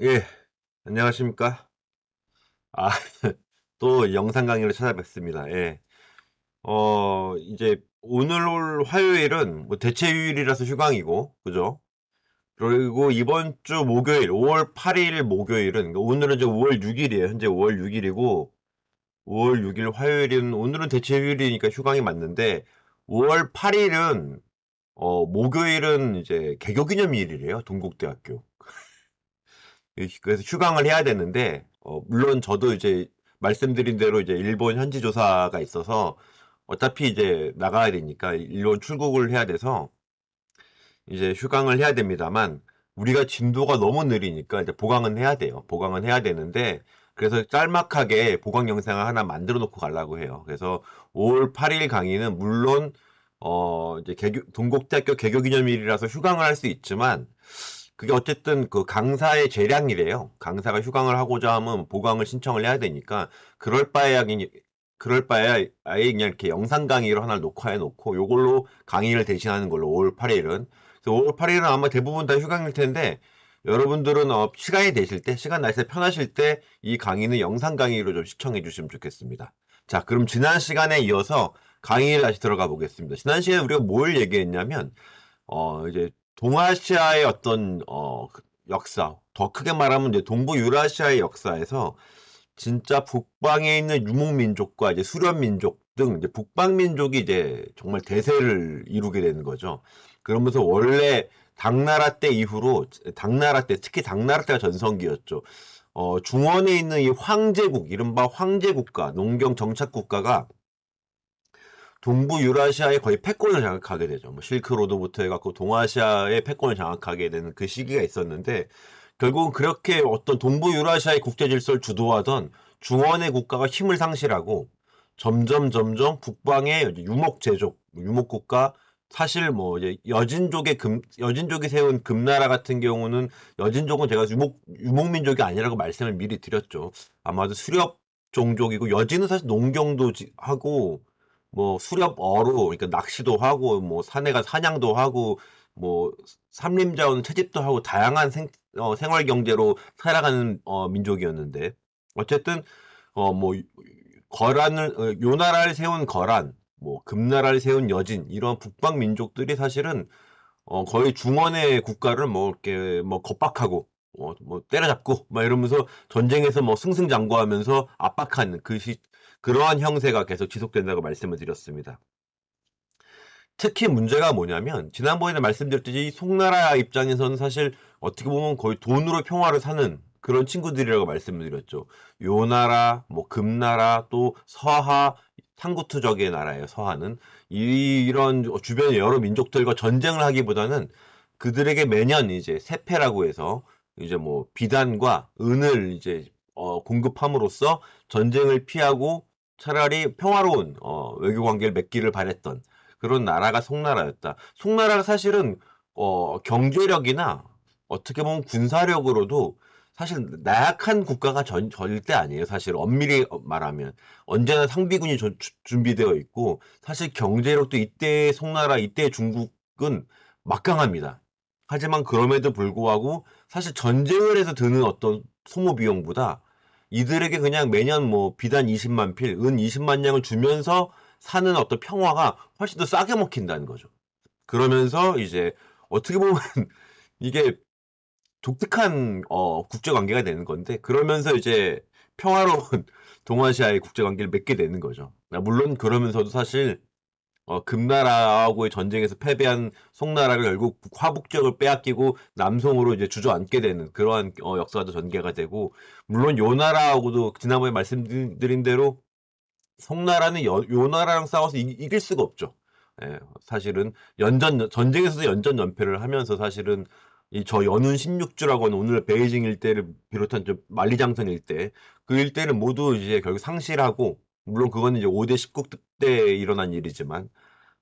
예, 안녕하십니까? 아, 또 영상 강의로 찾아뵙습니다. 예. 이제 오늘 화요일은 뭐 대체휴일이라서 휴강이고, 그죠? 그리고 이번 주 목요일, 5월 8일 목요일은, 그러니까 오늘은 이제 5월 6일이에요. 현재 5월 6일이고, 5월 6일 화요일은, 오늘은 대체휴일이니까 휴강이 맞는데, 5월 8일은, 목요일은 이제 개교기념일이래요. 동국대학교. 그래서 휴강을 해야 되는데, 물론 저도 이제 말씀드린 대로 이제 일본 현지 조사가 있어서 어차피 이제 나가야 되니까 일본 출국을 해야 돼서 이제 휴강을 해야 됩니다만 우리가 진도가 너무 느리니까 이제 보강은 해야 돼요. 보강은 해야 되는데 그래서 짤막하게 보강 영상을 하나 만들어 놓고 가려고 해요. 그래서 5월 8일 강의는 물론 이제 동국대학교 개교기념일이라서 휴강을 할 수 있지만 그게 어쨌든 그 강사의 재량이래요. 강사가 휴강을 하고자 하면 보강을 신청을 해야 되니까 그럴 바에야 아예 그냥 이렇게 영상 강의로 하나를 녹화해 놓고 요걸로 강의를 대신하는 걸로 5월 8일은. 그래서 5월 8일은 아마 대부분 다 휴강일 텐데 여러분들은 시간이 되실 때, 시간 나실 때 편하실 때 이 강의는 영상 강의로 좀 시청해 주시면 좋겠습니다. 자, 그럼 지난 시간에 이어서 강의를 다시 들어가 보겠습니다. 지난 시간에 우리가 뭘 얘기했냐면 이제 동아시아의 어떤 역사, 더 크게 말하면 이제 동부 유라시아의 역사에서 진짜 북방에 있는 유목민족과 이제 수련민족 등 이제 북방민족이 이제 정말 대세를 이루게 되는 거죠. 그러면서 원래 당나라 때 이후로 당나라 때 특히 당나라 때가 전성기였죠. 중원에 있는 이 황제국, 이른바 황제국가, 농경 정착국가가 동부 유라시아의 거의 패권을 장악하게 되죠. 뭐 실크로드부터 해갖고 동아시아의 패권을 장악하게 되는 그 시기가 있었는데 결국은 그렇게 어떤 동부 유라시아의 국제 질서를 주도하던 중원의 국가가 힘을 상실하고 점점 북방의 유목 제족, 유목 국가 사실 뭐 이제 여진족이 세운 금나라 같은 경우는 여진족은 제가 유목민족이 아니라고 말씀을 미리 드렸죠. 아마도 수렵 종족이고 여진은 사실 농경도 하고 뭐 수렵어로 그러니까 낚시도 하고 뭐 산에 가 사냥도 하고 뭐 삼림자원 채집도 하고 다양한 생활 경제로 살아가는 민족이었는데 어쨌든 뭐 요나라를 세운 거란 뭐 금나라를 세운 여진 이런 북방 민족들이 사실은 거의 중원의 국가를 뭐 이렇게 뭐 겁박하고 뭐 때려잡고 막 이러면서 전쟁에서 뭐 승승장구하면서 압박하는 그러한 형세가 계속 지속된다고 말씀을 드렸습니다. 특히 문제가 뭐냐면 지난번에 말씀드렸듯이 송나라 입장에서는 사실 어떻게 보면 거의 돈으로 평화를 사는 그런 친구들이라고 말씀을 드렸죠. 요나라, 뭐 금나라, 또 서하, 상구투적의 나라예요. 서하는 이런 주변의 여러 민족들과 전쟁을 하기보다는 그들에게 매년 이제 세패라고 해서 이제 뭐 비단과 은을 이제 공급함으로써 전쟁을 피하고 차라리 평화로운 외교 관계를 맺기를 바랬던 그런 나라가 송나라였다. 송나라가 사실은 경제력이나 어떻게 보면 군사력으로도 사실 나약한 국가가 절대 아니에요. 사실 엄밀히 말하면 언제나 상비군이 준비되어 있고 사실 경제력도 이때 송나라 이때 중국은 막강합니다. 하지만 그럼에도 불구하고 사실 전쟁을 해서 드는 어떤 소모 비용보다 이들에게 그냥 매년 뭐 비단 20만 필, 은 20만 냥을 주면서 사는 어떤 평화가 훨씬 더 싸게 먹힌다는 거죠. 그러면서 이제 어떻게 보면 이게 독특한 국제 관계가 되는 건데 그러면서 이제 평화로운 동아시아의 국제 관계를 맺게 되는 거죠. 물론 그러면서도 사실 금나라하고의 전쟁에서 패배한 송나라가 결국 화북 지역을 빼앗기고 남송으로 이제 주저앉게 되는 그러한 역사도 전개가 되고 물론 요나라하고도 지난번에 말씀드린 대로 송나라는 요나라랑 싸워서 이길 수가 없죠. 예, 사실은 전쟁에서도 연전연패를 하면서 사실은 이 저 연운 16주라고 하는 오늘 베이징 일대를 비롯한 저 만리장성 일대 그 일대를 모두 이제 결국 상실하고 물론 그거는 이제 5대 19때 일어난 일이지만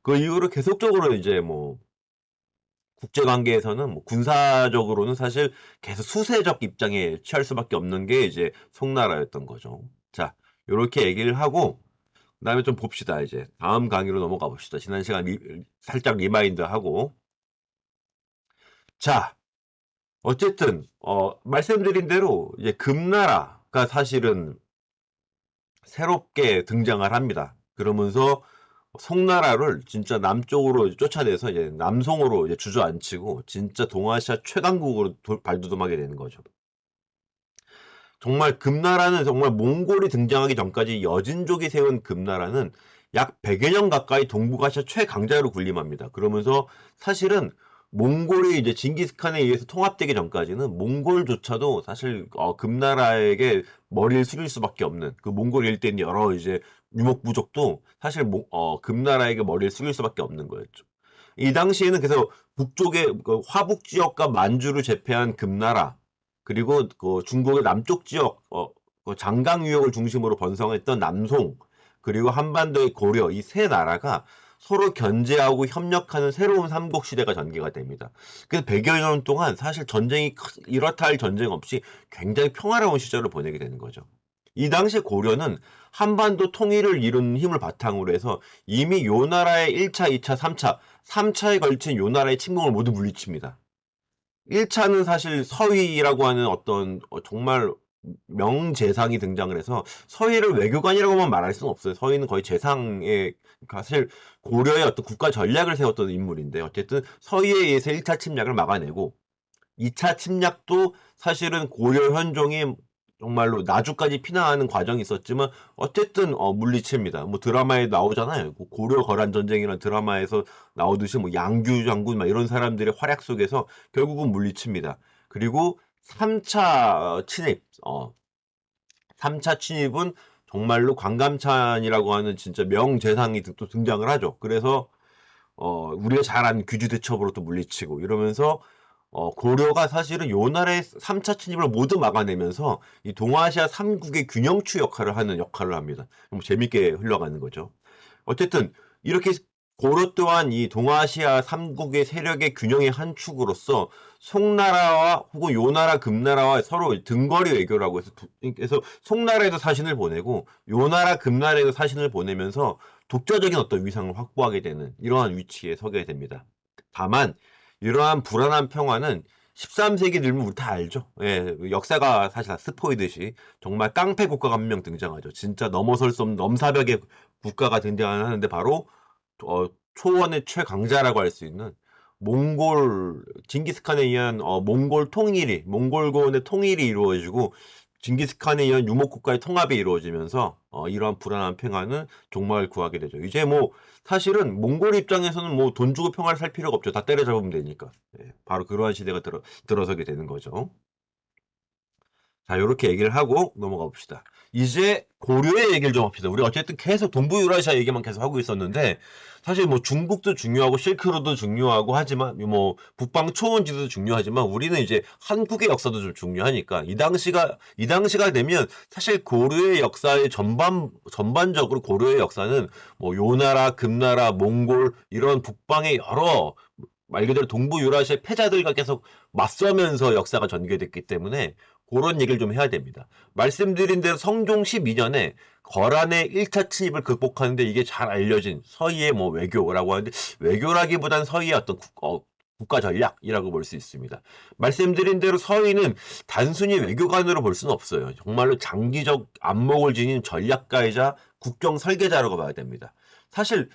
그 이후로 계속적으로 이제 뭐 국제 관계에서는 뭐 군사적으로는 사실 계속 수세적 입장에 취할 수밖에 없는 게 이제 송나라였던 거죠. 자, 요렇게 얘기를 하고 그다음에 좀 봅시다. 이제 다음 강의로 넘어가 봅시다. 지난 시간 살짝 리마인드 하고 자, 어쨌든 말씀드린 대로 이제 금나라가 사실은 새롭게 등장을 합니다. 그러면서 송나라를 진짜 남쪽으로 쫓아내서 이제 남송으로 이제 주저앉히고 진짜 동아시아 최강국으로 발돋움하게 되는 거죠. 정말 금나라는 정말 몽골이 등장하기 전까지 여진족이 세운 금나라는 약 100여 년 가까이 동북아시아 최강자로 군림합니다. 그러면서 사실은 몽골이 이제 징기스칸에 의해서 통합되기 전까지는 몽골조차도 사실 금나라에게 머리를 숙일 수밖에 없는 그 몽골 일대 있는 여러 이제 유목부족도 사실 금나라에게 머리를 숙일 수밖에 없는 거였죠. 이 당시에는 그래서 북쪽의 그 화북 지역과 만주를 제패한 금나라 그리고 그 중국의 남쪽 지역 그 장강 유역을 중심으로 번성했던 남송 그리고 한반도의 고려 이 세 나라가 서로 견제하고 협력하는 새로운 삼국 시대가 전개가 됩니다. 그래서 100여 년 동안 사실 전쟁이 이렇다 할 전쟁 없이 굉장히 평화로운 시절을 보내게 되는 거죠. 이 당시 고려는 한반도 통일을 이룬 힘을 바탕으로 해서 이미 요 나라의 1차, 2차, 3차, 3차에 걸친 요 나라의 침공을 모두 물리칩니다. 1차는 사실 서위라고 하는 어떤 정말 명재상이 등장을 해서 서위를 외교관이라고만 말할 수는 없어요. 서위는 거의 재상의 사실 고려의 어떤 국가 전략을 세웠던 인물인데 어쨌든 서위에 의해서 1차 침략을 막아내고 2차 침략도 사실은 고려 현종이 정말로 나주까지 피난하는 과정이 있었지만 어쨌든 물리칩니다. 뭐 드라마에 나오잖아요. 고려 거란 전쟁이라는 드라마에서 나오듯이 뭐 양규 장군 막 이런 사람들의 활약 속에서 결국은 물리칩니다. 그리고 3차 침입, 3차 침입은 정말로 관감찬이라고 하는 진짜 명재상이 또 등장을 하죠. 그래서 우리가 잘 아는 귀주대첩으로 또 물리치고 이러면서 고려가 사실은 요 나라의 3차 침입을 모두 막아내면서 이 동아시아 3국의 균형추 역할을 합니다. 뭐 재밌게 흘러가는 거죠. 어쨌든 이렇게 고려 또한 이 동아시아 3국의 세력의 균형의 한 축으로서 송나라와 혹은 요나라, 금나라와 서로 등거리 외교라고 해서 그래서 송나라에도 사신을 보내고 요나라, 금나라에도 사신을 보내면서 독자적인 어떤 위상을 확보하게 되는 이러한 위치에 서게 됩니다. 다만 이러한 불안한 평화는 13세기 들면 우리 다 알죠. 예, 역사가 사실 다 스포이듯이 정말 깡패 국가가 한 명 등장하죠. 진짜 넘어설 수 없는 넘사벽의 국가가 등장하는데 바로 초원의 최강자라고 할 수 있는 몽골 징기스칸에 의한 몽골 통일이 몽골군의 통일이 이루어지고 징기스칸에 의한 유목국가의 통합이 이루어지면서 이러한 불안한 평화는 종말을 구하게 되죠. 이제 뭐 사실은 몽골 입장에서는 뭐 돈 주고 평화를 살 필요가 없죠. 다 때려잡으면 되니까. 예, 바로 그러한 시대가 들어서게 되는 거죠. 자, 요렇게 얘기를 하고 넘어가 봅시다. 이제 고려의 얘기를 좀 합시다. 우리 어쨌든 계속 동부유라시아 얘기만 계속 하고 있었는데, 사실 뭐 중국도 중요하고 실크로도 중요하고 하지만, 뭐 북방 초원지도 중요하지만, 우리는 이제 한국의 역사도 좀 중요하니까, 이 당시가 되면 사실 고려의 역사의 전반적으로 고려의 역사는 뭐 요나라, 금나라, 몽골, 이런 북방의 여러 말 그대로 동부유라시아 패자들과 계속 맞서면서 역사가 전개됐기 때문에 그런 얘기를 좀 해야 됩니다. 말씀드린 대로 성종 12년에 거란의 1차 침입을 극복하는데 이게 잘 알려진 서희의 뭐 외교라고 하는데 외교라기보단 서희의 어떤 국가 전략이라고 볼 수 있습니다. 말씀드린 대로 서희는 단순히 외교관으로 볼 수는 없어요. 정말로 장기적 안목을 지닌 전략가이자 국경 설계자라고 봐야 됩니다. 사실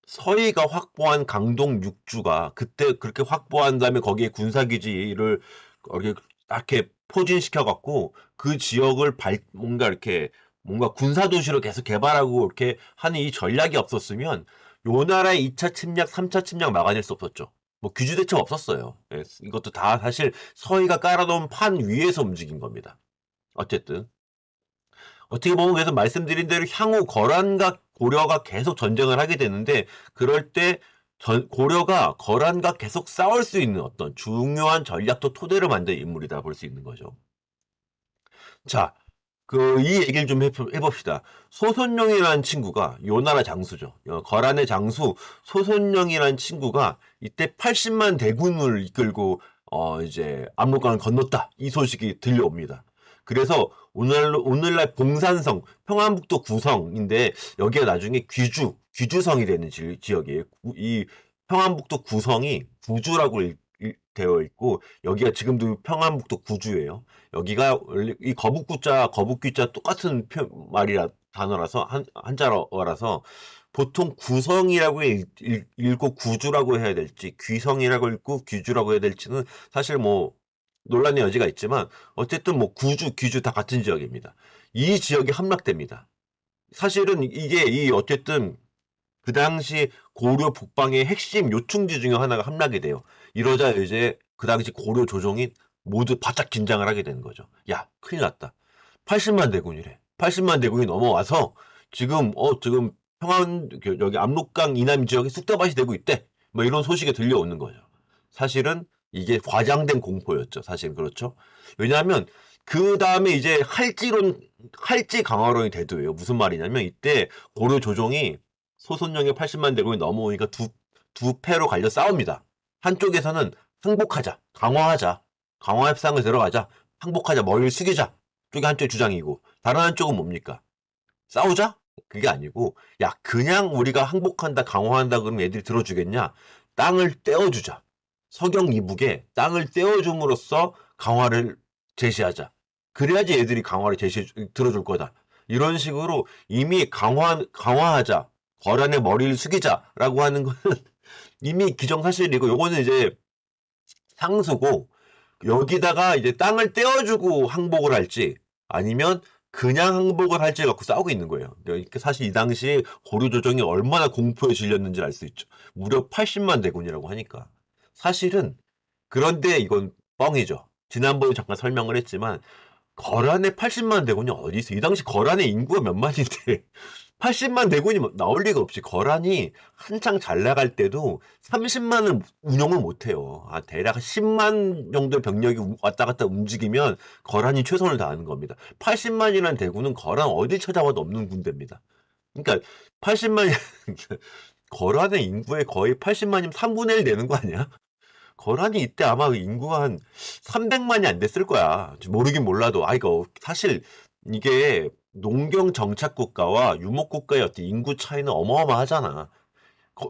서희가 확보한 강동 6주가 그때 그렇게 확보한 다음에 거기에 군사기지를 이렇게 포진시켜 갖고 그 지역을 뭔가 이렇게 뭔가 군사도시로 계속 개발하고 이렇게 하는 이 전략이 없었으면 요 나라의 2차 침략, 3차 침략 막아낼 수 없었죠. 뭐 규주대첩 없었어요. 예, 이것도 다 사실 서희가 깔아놓은 판 위에서 움직인 겁니다. 어쨌든 어떻게 보면 그래서 말씀드린 대로 향후 거란과 고려가 계속 전쟁을 하게 되는데 그럴 때 고려가 거란과 계속 싸울 수 있는 어떤 중요한 전략도 토대로 만든 인물이다 볼 수 있는 거죠. 자, 이 얘기를 좀 해봅시다. 소손룡이라는 친구가 요 나라 장수죠. 거란의 장수 소손룡이라는 친구가 이때 80만 대군을 이끌고 이제 압록강을 건넜다. 이 소식이 들려옵니다. 그래서 오늘날 봉산성, 평안북도 구성인데 여기가 나중에 귀주성이 되는 지역이에요. 이 평안북도 구성이 구주라고 되어 있고 여기가 지금도 평안북도 구주예요. 여기가 원래 이 거북구자 거북귀자 똑같은 말이라 단어라서 한자어라서 보통 구성이라고 읽고 구주라고 해야 될지 귀성이라고 읽고 귀주라고 해야 될지는 사실 뭐 논란의 여지가 있지만 어쨌든 뭐 구주 귀주 다 같은 지역입니다. 이 지역이 함락됩니다. 사실은 이게 이 어쨌든 그 당시 고려 북방의 핵심 요충지 중에 하나가 함락이 돼요. 이러자 이제 그 당시 고려 조정이 모두 바짝 긴장을 하게 되는 거죠. 야, 큰일 났다. 80만 대군이래. 80만 대군이 넘어와서 지금 평안 여기 압록강 이남 지역에 쑥대밭이 되고 있대. 뭐 이런 소식이 들려오는 거죠. 사실은 이게 과장된 공포였죠. 사실 그렇죠. 왜냐하면 그 다음에 이제 할지 강화론이 대두예요. 무슨 말이냐면 이때 고려 조정이 소선영의 80만 대군이 넘어오니까 두 패로 갈려 싸웁니다. 한쪽에서는 항복하자, 강화하자, 강화 협상을 들어가자, 항복하자, 머리를 숙이자. 쪽이 한쪽의 주장이고 다른 한쪽은 뭡니까? 싸우자? 그게 아니고 야 그냥 우리가 항복한다 강화한다 그러면 애들이 들어주겠냐? 땅을 떼어주자. 서경 이북에 땅을 떼어줌으로써 강화를 제시하자. 그래야지 애들이 강화를 들어줄 거다. 이런 식으로 이미 강화하자. 거란의 머리를 숙이자라고 하는 거는 이미 기정사실이고 요거는 이제 상수고 여기다가 이제 땅을 떼어주고 항복을 할지 아니면 그냥 항복을 할지 갖고 싸우고 있는 거예요. 그러니까 사실 이 당시 고려 조정이 얼마나 공포에 질렸는지 알 수 있죠. 무려 80만 대군이라고 하니까. 사실은 그런데 이건 뻥이죠. 지난번에 잠깐 설명을 했지만 거란의 80만 대군이 어디 있어? 이 당시 거란의 인구가 몇 만인데 80만 대군이 나올 리가 없지. 거란이 한창 잘 나갈 때도 30만을 운영을 못해요. 대략 10만 정도 병력이 왔다 갔다 움직이면 거란이 최선을 다하는 겁니다. 80만이라는 대군은 거란 어디 찾아와도 없는 군대입니다. 그러니까 80만 거란의 인구의 거의 80만이면 3분의 1 되는 거 아니야? 거란이 이때 아마 인구가 한 300만이 안 됐을 거야. 모르긴 몰라도. 이거 사실 이게 농경 정착 국가와 유목 국가의 어떤 인구 차이는 어마어마하잖아.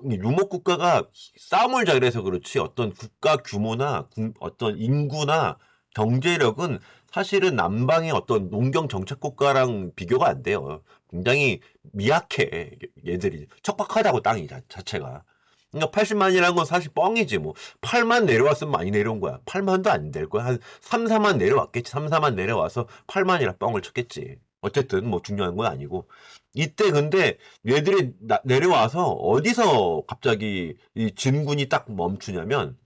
유목 국가가 싸움을 잘해서 그렇지 어떤 국가 규모나 어떤 인구나 경제력은 사실은 남방의 어떤 농경 정착 국가랑 비교가 안 돼요. 굉장히 미약해. 얘들이 척박하다고 땅이 자체가. 그러니까 80만이라는 건 사실 뻥이지 뭐. 8만 내려왔으면 많이 내려온 거야. 8만도 안 될 거야. 한 3, 4만 내려왔겠지. 3, 4만 내려와서 8만이라 뻥을 쳤겠지. 어쨌든 뭐 중요한 건 아니고. 이때 근데 얘들이 내려와서 어디서 갑자기 이 진군이 딱 멈추냐면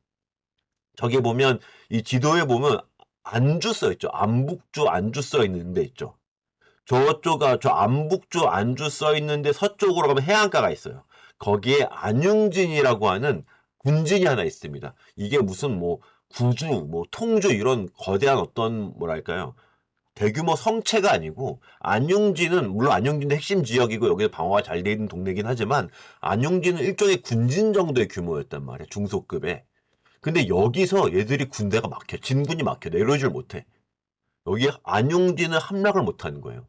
저기 보면 이 지도에 보면 안주 써 있죠. 안북주 안주 써 있는 데 있죠. 저 안북주 안주 써 있는데 서쪽으로 가면 해안가가 있어요. 거기에 안융진이라고 하는 군진이 하나 있습니다. 이게 무슨 뭐 구주, 뭐 통주 이런 거대한 어떤 뭐랄까요? 대규모 성체가 아니고 안용진은 물론 안용진도 핵심 지역이고 여기서 방어가 잘 돼 있는 동네긴 하지만 안용진은 일종의 군진 정도의 규모였단 말이야. 중소급에. 근데 여기서 얘들이 군대가 막혀. 진군이 막혀. 내려오질 못해. 여기 안용진은 함락을 못하는 거예요.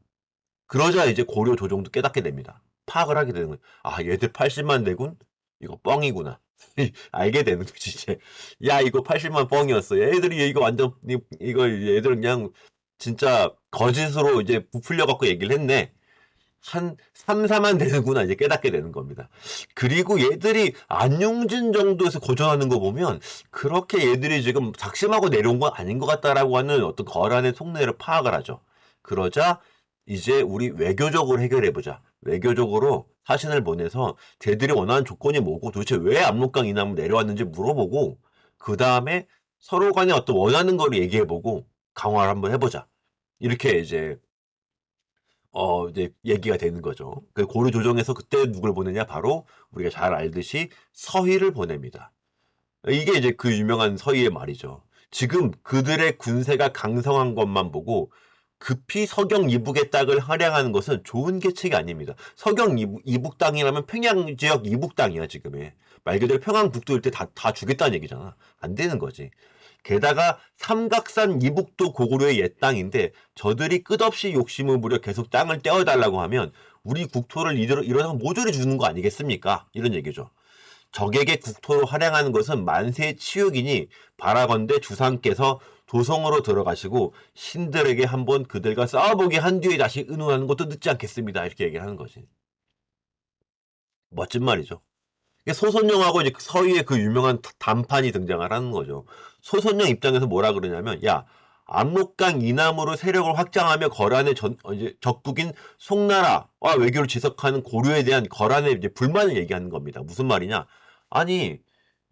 그러자 이제 고려 조정도 깨닫게 됩니다. 파악을 하게 되는 거예요. 얘들 80만 대군? 이거 뻥이구나. 알게 되는 거지, 이제. 야, 이거 80만 뻥이었어. 얘들이 이거 완전, 이거 얘들 그냥 진짜 거짓으로 이제 부풀려갖고 얘기를 했네. 한 3, 4만 되는구나 이제 깨닫게 되는 겁니다. 그리고 얘들이 안용진 정도에서 고전하는 거 보면 그렇게 얘들이 지금 작심하고 내려온 건 아닌 것 같다라고 하는 어떤 거란의 속내를 파악을 하죠. 그러자 이제 우리 외교적으로 해결해보자. 외교적으로 사신을 보내서 쟤들이 원하는 조건이 뭐고 도대체 왜 압록강 이남을 내려왔는지 물어보고 그 다음에 서로 간에 어떤 원하는 걸 얘기해보고 강화를 한번 해보자. 이렇게 이제 얘기가 되는 거죠. 그 고려 조정에서 그때 누굴 보내냐? 바로 우리가 잘 알듯이 서희를 보냅니다. 이게 이제 그 유명한 서희의 말이죠. 지금 그들의 군세가 강성한 것만 보고 급히 서경 이북의 땅을 할양하는 것은 좋은 계책이 아닙니다. 서경 이북 땅이라면 평양 지역 이북 땅이야 지금의. 말 그대로 평양북도일 때 다 주겠다는 얘기잖아. 안 되는 거지. 게다가 삼각산 이북도 고구려의 옛 땅인데 저들이 끝없이 욕심을 부려 계속 땅을 떼어달라고 하면 우리 국토를 이러다가 모조리 주는 거 아니겠습니까? 이런 얘기죠. 적에게 국토로 할양하는 것은 만세의 치욕이니 바라건대 주상께서 도성으로 들어가시고 신들에게 한번 그들과 싸워보게 한 뒤에 다시 의논하는 것도 늦지 않겠습니다. 이렇게 얘기를 하는 거지. 멋진 말이죠. 소선영하고 이제 서희의 그 유명한 단판이 등장을 하는 거죠. 소선영 입장에서 뭐라 그러냐면, 야, 압록강 이남으로 세력을 확장하며 거란의 이제 적국인 송나라와 외교를 지속하는 고려에 대한 거란의 이제 불만을 얘기하는 겁니다. 무슨 말이냐? 아니,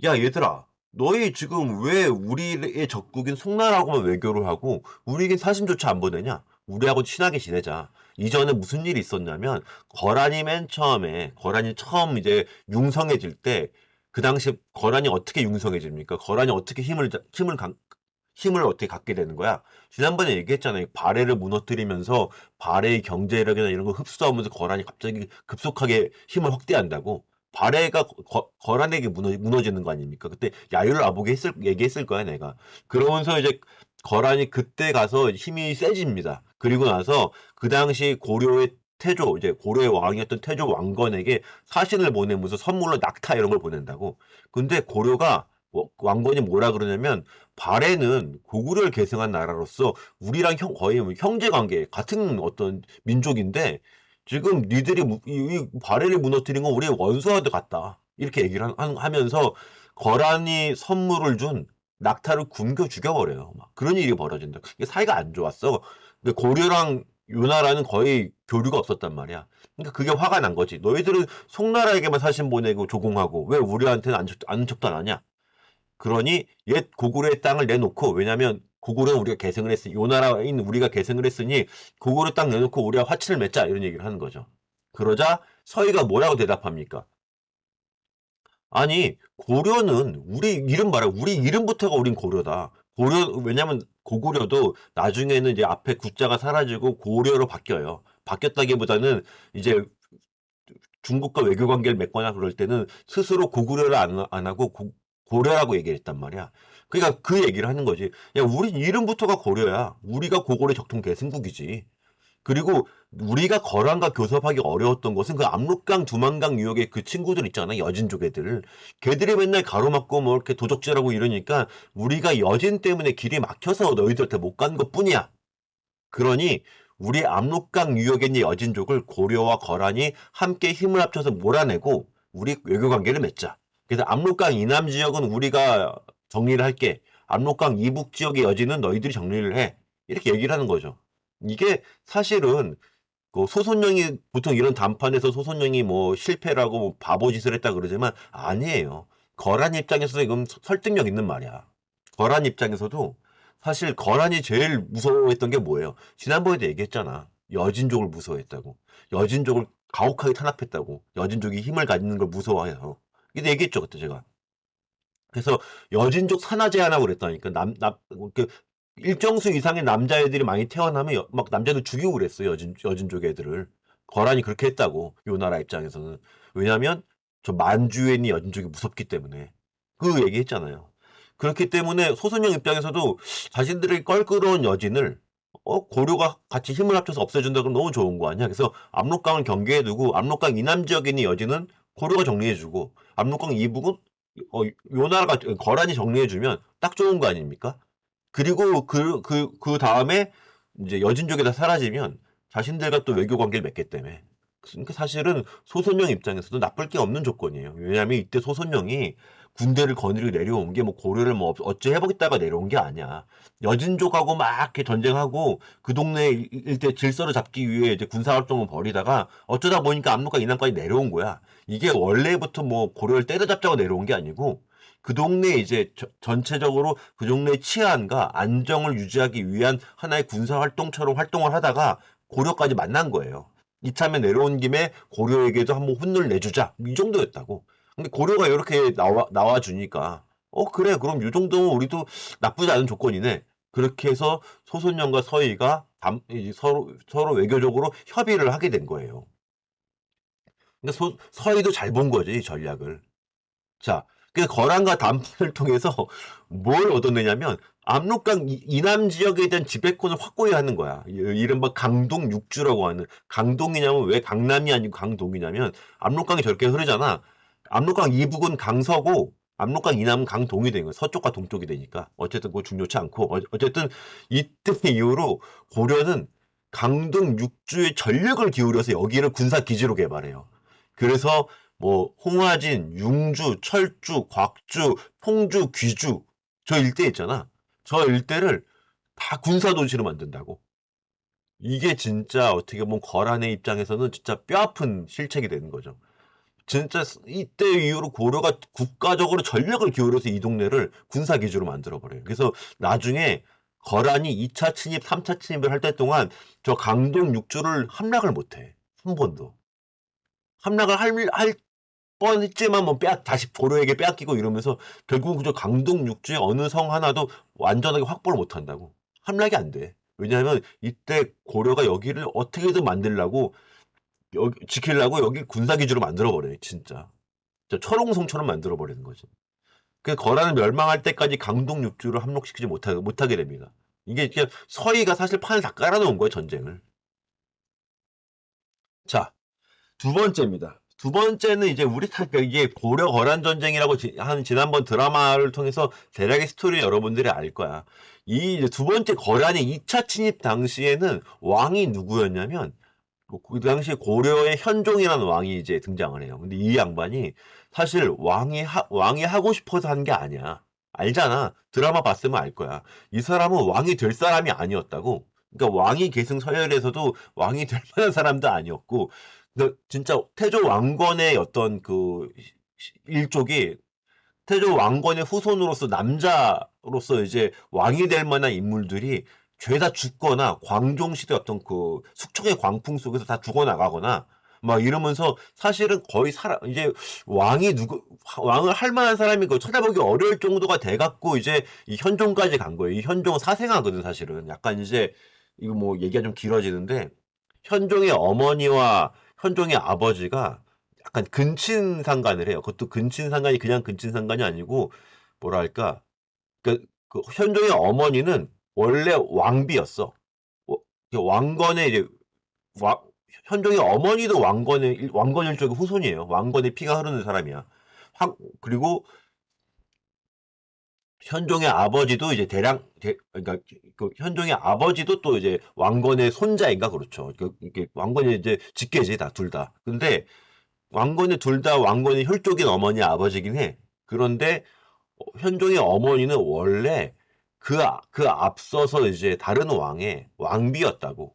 야, 얘들아, 너희 지금 왜 우리의 적국인 송나라하고만 외교를 하고 우리에겐 사심조차 안 보내냐? 우리하고 친하게 지내자. 이전에 무슨 일이 있었냐면 거란이 맨 처음에 거란이 처음 이제 융성해질 때 그 당시 거란이 어떻게 융성해집니까? 거란이 어떻게 힘을 어떻게 갖게 되는 거야? 지난번에 얘기했잖아요. 발해를 무너뜨리면서 발해의 경제력이나 이런 걸 흡수하면서 거란이 갑자기 급속하게 힘을 확대한다고. 발해가 거란에게 무너지는 거 아닙니까? 그때 야유를 아보게 얘기했을 거야, 내가. 그러면서 이제 거란이 그때 가서 힘이 세집니다. 그리고 나서 그 당시 고려의 태조, 이제 고려의 왕이었던 태조 왕건에게 사신을 보내면서 선물로 낙타 이런 걸 보낸다고. 근데 고려가 왕건이 뭐라 그러냐면 발해는 고구려를 계승한 나라로서 우리랑 거의 뭐 형제 관계 같은 어떤 민족인데 지금 니들이 이 발해를 무너뜨린 건 우리의 원수와도 같다. 이렇게 얘기를 하면서 거란이 선물을 준 낙타를 굶겨 죽여버려요. 막 그런 일이 벌어진다. 이게 사이가 안 좋았어. 근데 고려랑 요나라는 거의 교류가 없었단 말이야. 그러니까 그게 화가 난 거지. 너희들은 송나라에게만 사신 보내고 조공하고 왜 우리한테는 아는 척도 안 하냐? 그러니 옛 고구려의 땅을 내놓고 왜냐면 고구려는 우리가 계승을 했으니 요나라인 우리가 계승을 했으니 고구려 땅 내놓고 우리가 화친을 맺자 이런 얘기를 하는 거죠. 그러자 서희가 뭐라고 대답합니까? 아니 고려는 우리 이름 봐라. 우리 이름부터가 우린 고려다. 고려 왜냐면 고구려도 나중에는 이제 앞에 구자가 사라지고 고려로 바뀌어요. 바뀌었다기보다는 이제 중국과 외교 관계를 맺거나 그럴 때는 스스로 고구려를 안 하고 고려라고 얘기를 했단 말이야. 그러니까 그 얘기를 하는 거지. 야, 우리 이름부터가 고려야. 우리가 고구려 적통 계승국이지. 그리고 우리가 거란과 교섭하기 어려웠던 것은 그 압록강, 두만강 유역의 그 친구들 있잖아. 여진족 애들. 걔들이 맨날 가로막고 뭐 이렇게 도적질하고 이러니까 우리가 여진 때문에 길이 막혀서 너희들한테 못 간 것뿐이야. 그러니 우리 압록강 유역에 있는 여진족을 고려와 거란이 함께 힘을 합쳐서 몰아내고 우리 외교 관계를 맺자. 그래서 압록강 이남 지역은 우리가 정리를 할게. 압록강 이북 지역의 여진은 너희들이 정리를 해. 이렇게 얘기를 하는 거죠. 이게 사실은 그 소선영이 보통 이런談판에서 소선영이 뭐 실패라고 뭐 바보짓을 했다 그러지만 아니에요. 거란 입장에서도 이건 설득력 있는 말이야. 거란 입장에서도 사실 거란이 제일 무서워했던 게 뭐예요? 지난번에도 얘기했잖아. 여진족을 무서워했다고. 여진족을 가혹하게 탄압했다고. 여진족이 힘을 가지는 걸 무서워해서. 이게 얘기했죠, 그때 제가. 그래서 여진족 산화제 하나 그랬다니까. 그 일정 수 이상의 남자애들이 많이 태어나면 막 남자들 죽이고 그랬어요. 여진족 애들을. 거란이 그렇게 했다고. 요 나라 입장에서는. 왜냐면 저 만주에 있는 여진족이 무섭기 때문에. 그 얘기했잖아요. 그렇기 때문에 소선영 입장에서도 자신들의 껄끄러운 여진을 고려가 같이 힘을 합쳐서 없애준다 그러면 너무 좋은 거 아니야. 그래서 압록강을 경계해 두고 압록강 이남 지역에 있는 여진은 고려가 정리해주고 압록강 이북은 요 나라가 거란이 정리해주면 딱 좋은 거 아닙니까? 그리고 그 다음에 이제 여진족이 다 사라지면 자신들과 또 외교 관계를 맺기 때문에. 그러니까 사실은 소선영 입장에서도 나쁠 게 없는 조건이에요. 왜냐하면 이때 소선영이 군대를 거느리고 내려온 게 뭐 고려를 뭐 어째 해보겠다가 내려온 게 아니야. 여진족하고 막 이렇게 전쟁하고 그 동네 일대 질서를 잡기 위해 이제 군사활동을 벌이다가 어쩌다 보니까 압록강 이남까지 내려온 거야. 이게 원래부터 뭐 고려를 때려잡자고 내려온 게 아니고 그 동네 이제 전체적으로 그 동네의 치안과 안정을 유지하기 위한 하나의 군사 활동처럼 활동을 하다가 고려까지 만난 거예요. 이참에 내려온 김에 고려에게도 한번 혼을 내주자. 이 정도였다고. 근데 고려가 이렇게 나와 주니까 그래 그럼 이 정도면 우리도 나쁘지 않은 조건이네. 그렇게 해서 소선영과 서희가 서로 외교적으로 협의를 하게 된 거예요. 근데 서희도 잘 본 거지 이 전략을. 자, 그 거란과 담판을 통해서 뭘 얻어내냐면 압록강 이남 지역에 대한 지배권을 확고히 하는 거야. 이른바 강동 육주라고 하는 강동이냐면 왜 강남이 아니고 강동이냐면 압록강이 저렇게 흐르잖아. 압록강 이북은 강서고 압록강 이남은 강동이 된 거예요. 서쪽과 동쪽이 되니까. 어쨌든 그거 중요치 않고 어쨌든 이때 이후로 고려는 강동 육주에 전력을 기울여서 여기를 군사 기지로 개발해요. 그래서 뭐 홍화진, 융주, 철주, 곽주, 통주, 귀주 저 일대 있잖아. 저 일대를 다 군사 도시로 만든다고. 이게 진짜 어떻게 보면 거란의 입장에서는 진짜 뼈아픈 실책이 되는 거죠. 진짜 이때 이후로 고려가 국가적으로 전력을 기울여서 이 동네를 군사 기지로 만들어 버려요. 그래서 나중에 거란이 2차 침입, 3차 침입을 할 때 동안 저 강동 육주를 함락을 못 해. 한 번도. 함락을 할 뻔했지만 뭐 다시 고려에게 빼앗기고 이러면서 결국 저 강동 육주의 어느 성 하나도 완전하게 확보를 못 한다고. 함락이 안 돼. 왜냐하면 이때 고려가 여기를 어떻게든 만들려고 여기 지키려고 여기 군사 기지로 만들어 버려요, 진짜. 철옹성처럼 만들어 버리는 거지. 그 거란을 멸망할 때까지 강동 육주를 함락시키지 못하게 됩니다. 이게 서희가 사실 판을 다 깔아놓은 거예요, 전쟁을. 자, 두 번째입니다. 두 번째는 이제 이게 고려 거란 전쟁이라고 한 지난번 드라마를 통해서 대략의 스토리 여러분들이 알 거야. 이 이제 두 번째 거란의 2차 침입 당시에는 왕이 누구였냐면 그 당시 고려의 현종이라는 왕이 이제 등장을 해요. 근데 이 양반이 사실 왕이 하고 싶어서 한 게 아니야. 알잖아. 드라마 봤으면 알 거야. 이 사람은 왕이 될 사람이 아니었다고. 그러니까 왕위 계승 서열에서도 왕이 될 만한 사람도 아니었고, 진짜 태조 왕건의 어떤 그 일족이 태조 왕건의 후손으로서 남자로서 이제 왕이 될 만한 인물들이 죄다 죽거나 광종시대 어떤 그 숙청의 광풍 속에서 다 죽어나가거나 막 이러면서 사실은 거의 이제 왕을 할 만한 사람이 그 찾아보기 어려울 정도가 돼갖고 이제 이 현종까지 간 거예요. 이 현종은 사생아거든 사실은. 약간 이제 이거 뭐 얘기가 좀 길어지는데 현종의 어머니와 현종의 아버지가 약간 근친상간을 해요. 그것도 근친상간이 그냥 근친상간이 아니고 뭐랄까 그 현종의 어머니는 원래 왕비였어. 어, 왕건의 이제 와- 현종의 어머니도 왕건 일족의 후손이에요. 왕건의 피가 흐르는 사람이야. 그리고 현종의 아버지도 이제 그러니까 그 현종의 아버지도 또 이제 왕건의 손자인가 그렇죠. 이게 왕건이 이제 직계지 다 둘 다. 근데 왕건이 둘 다 왕건의 혈족인 어머니 아버지긴 해. 그런데 현종의 어머니는 원래 그 앞서서 이제 다른 왕의 왕비였다고.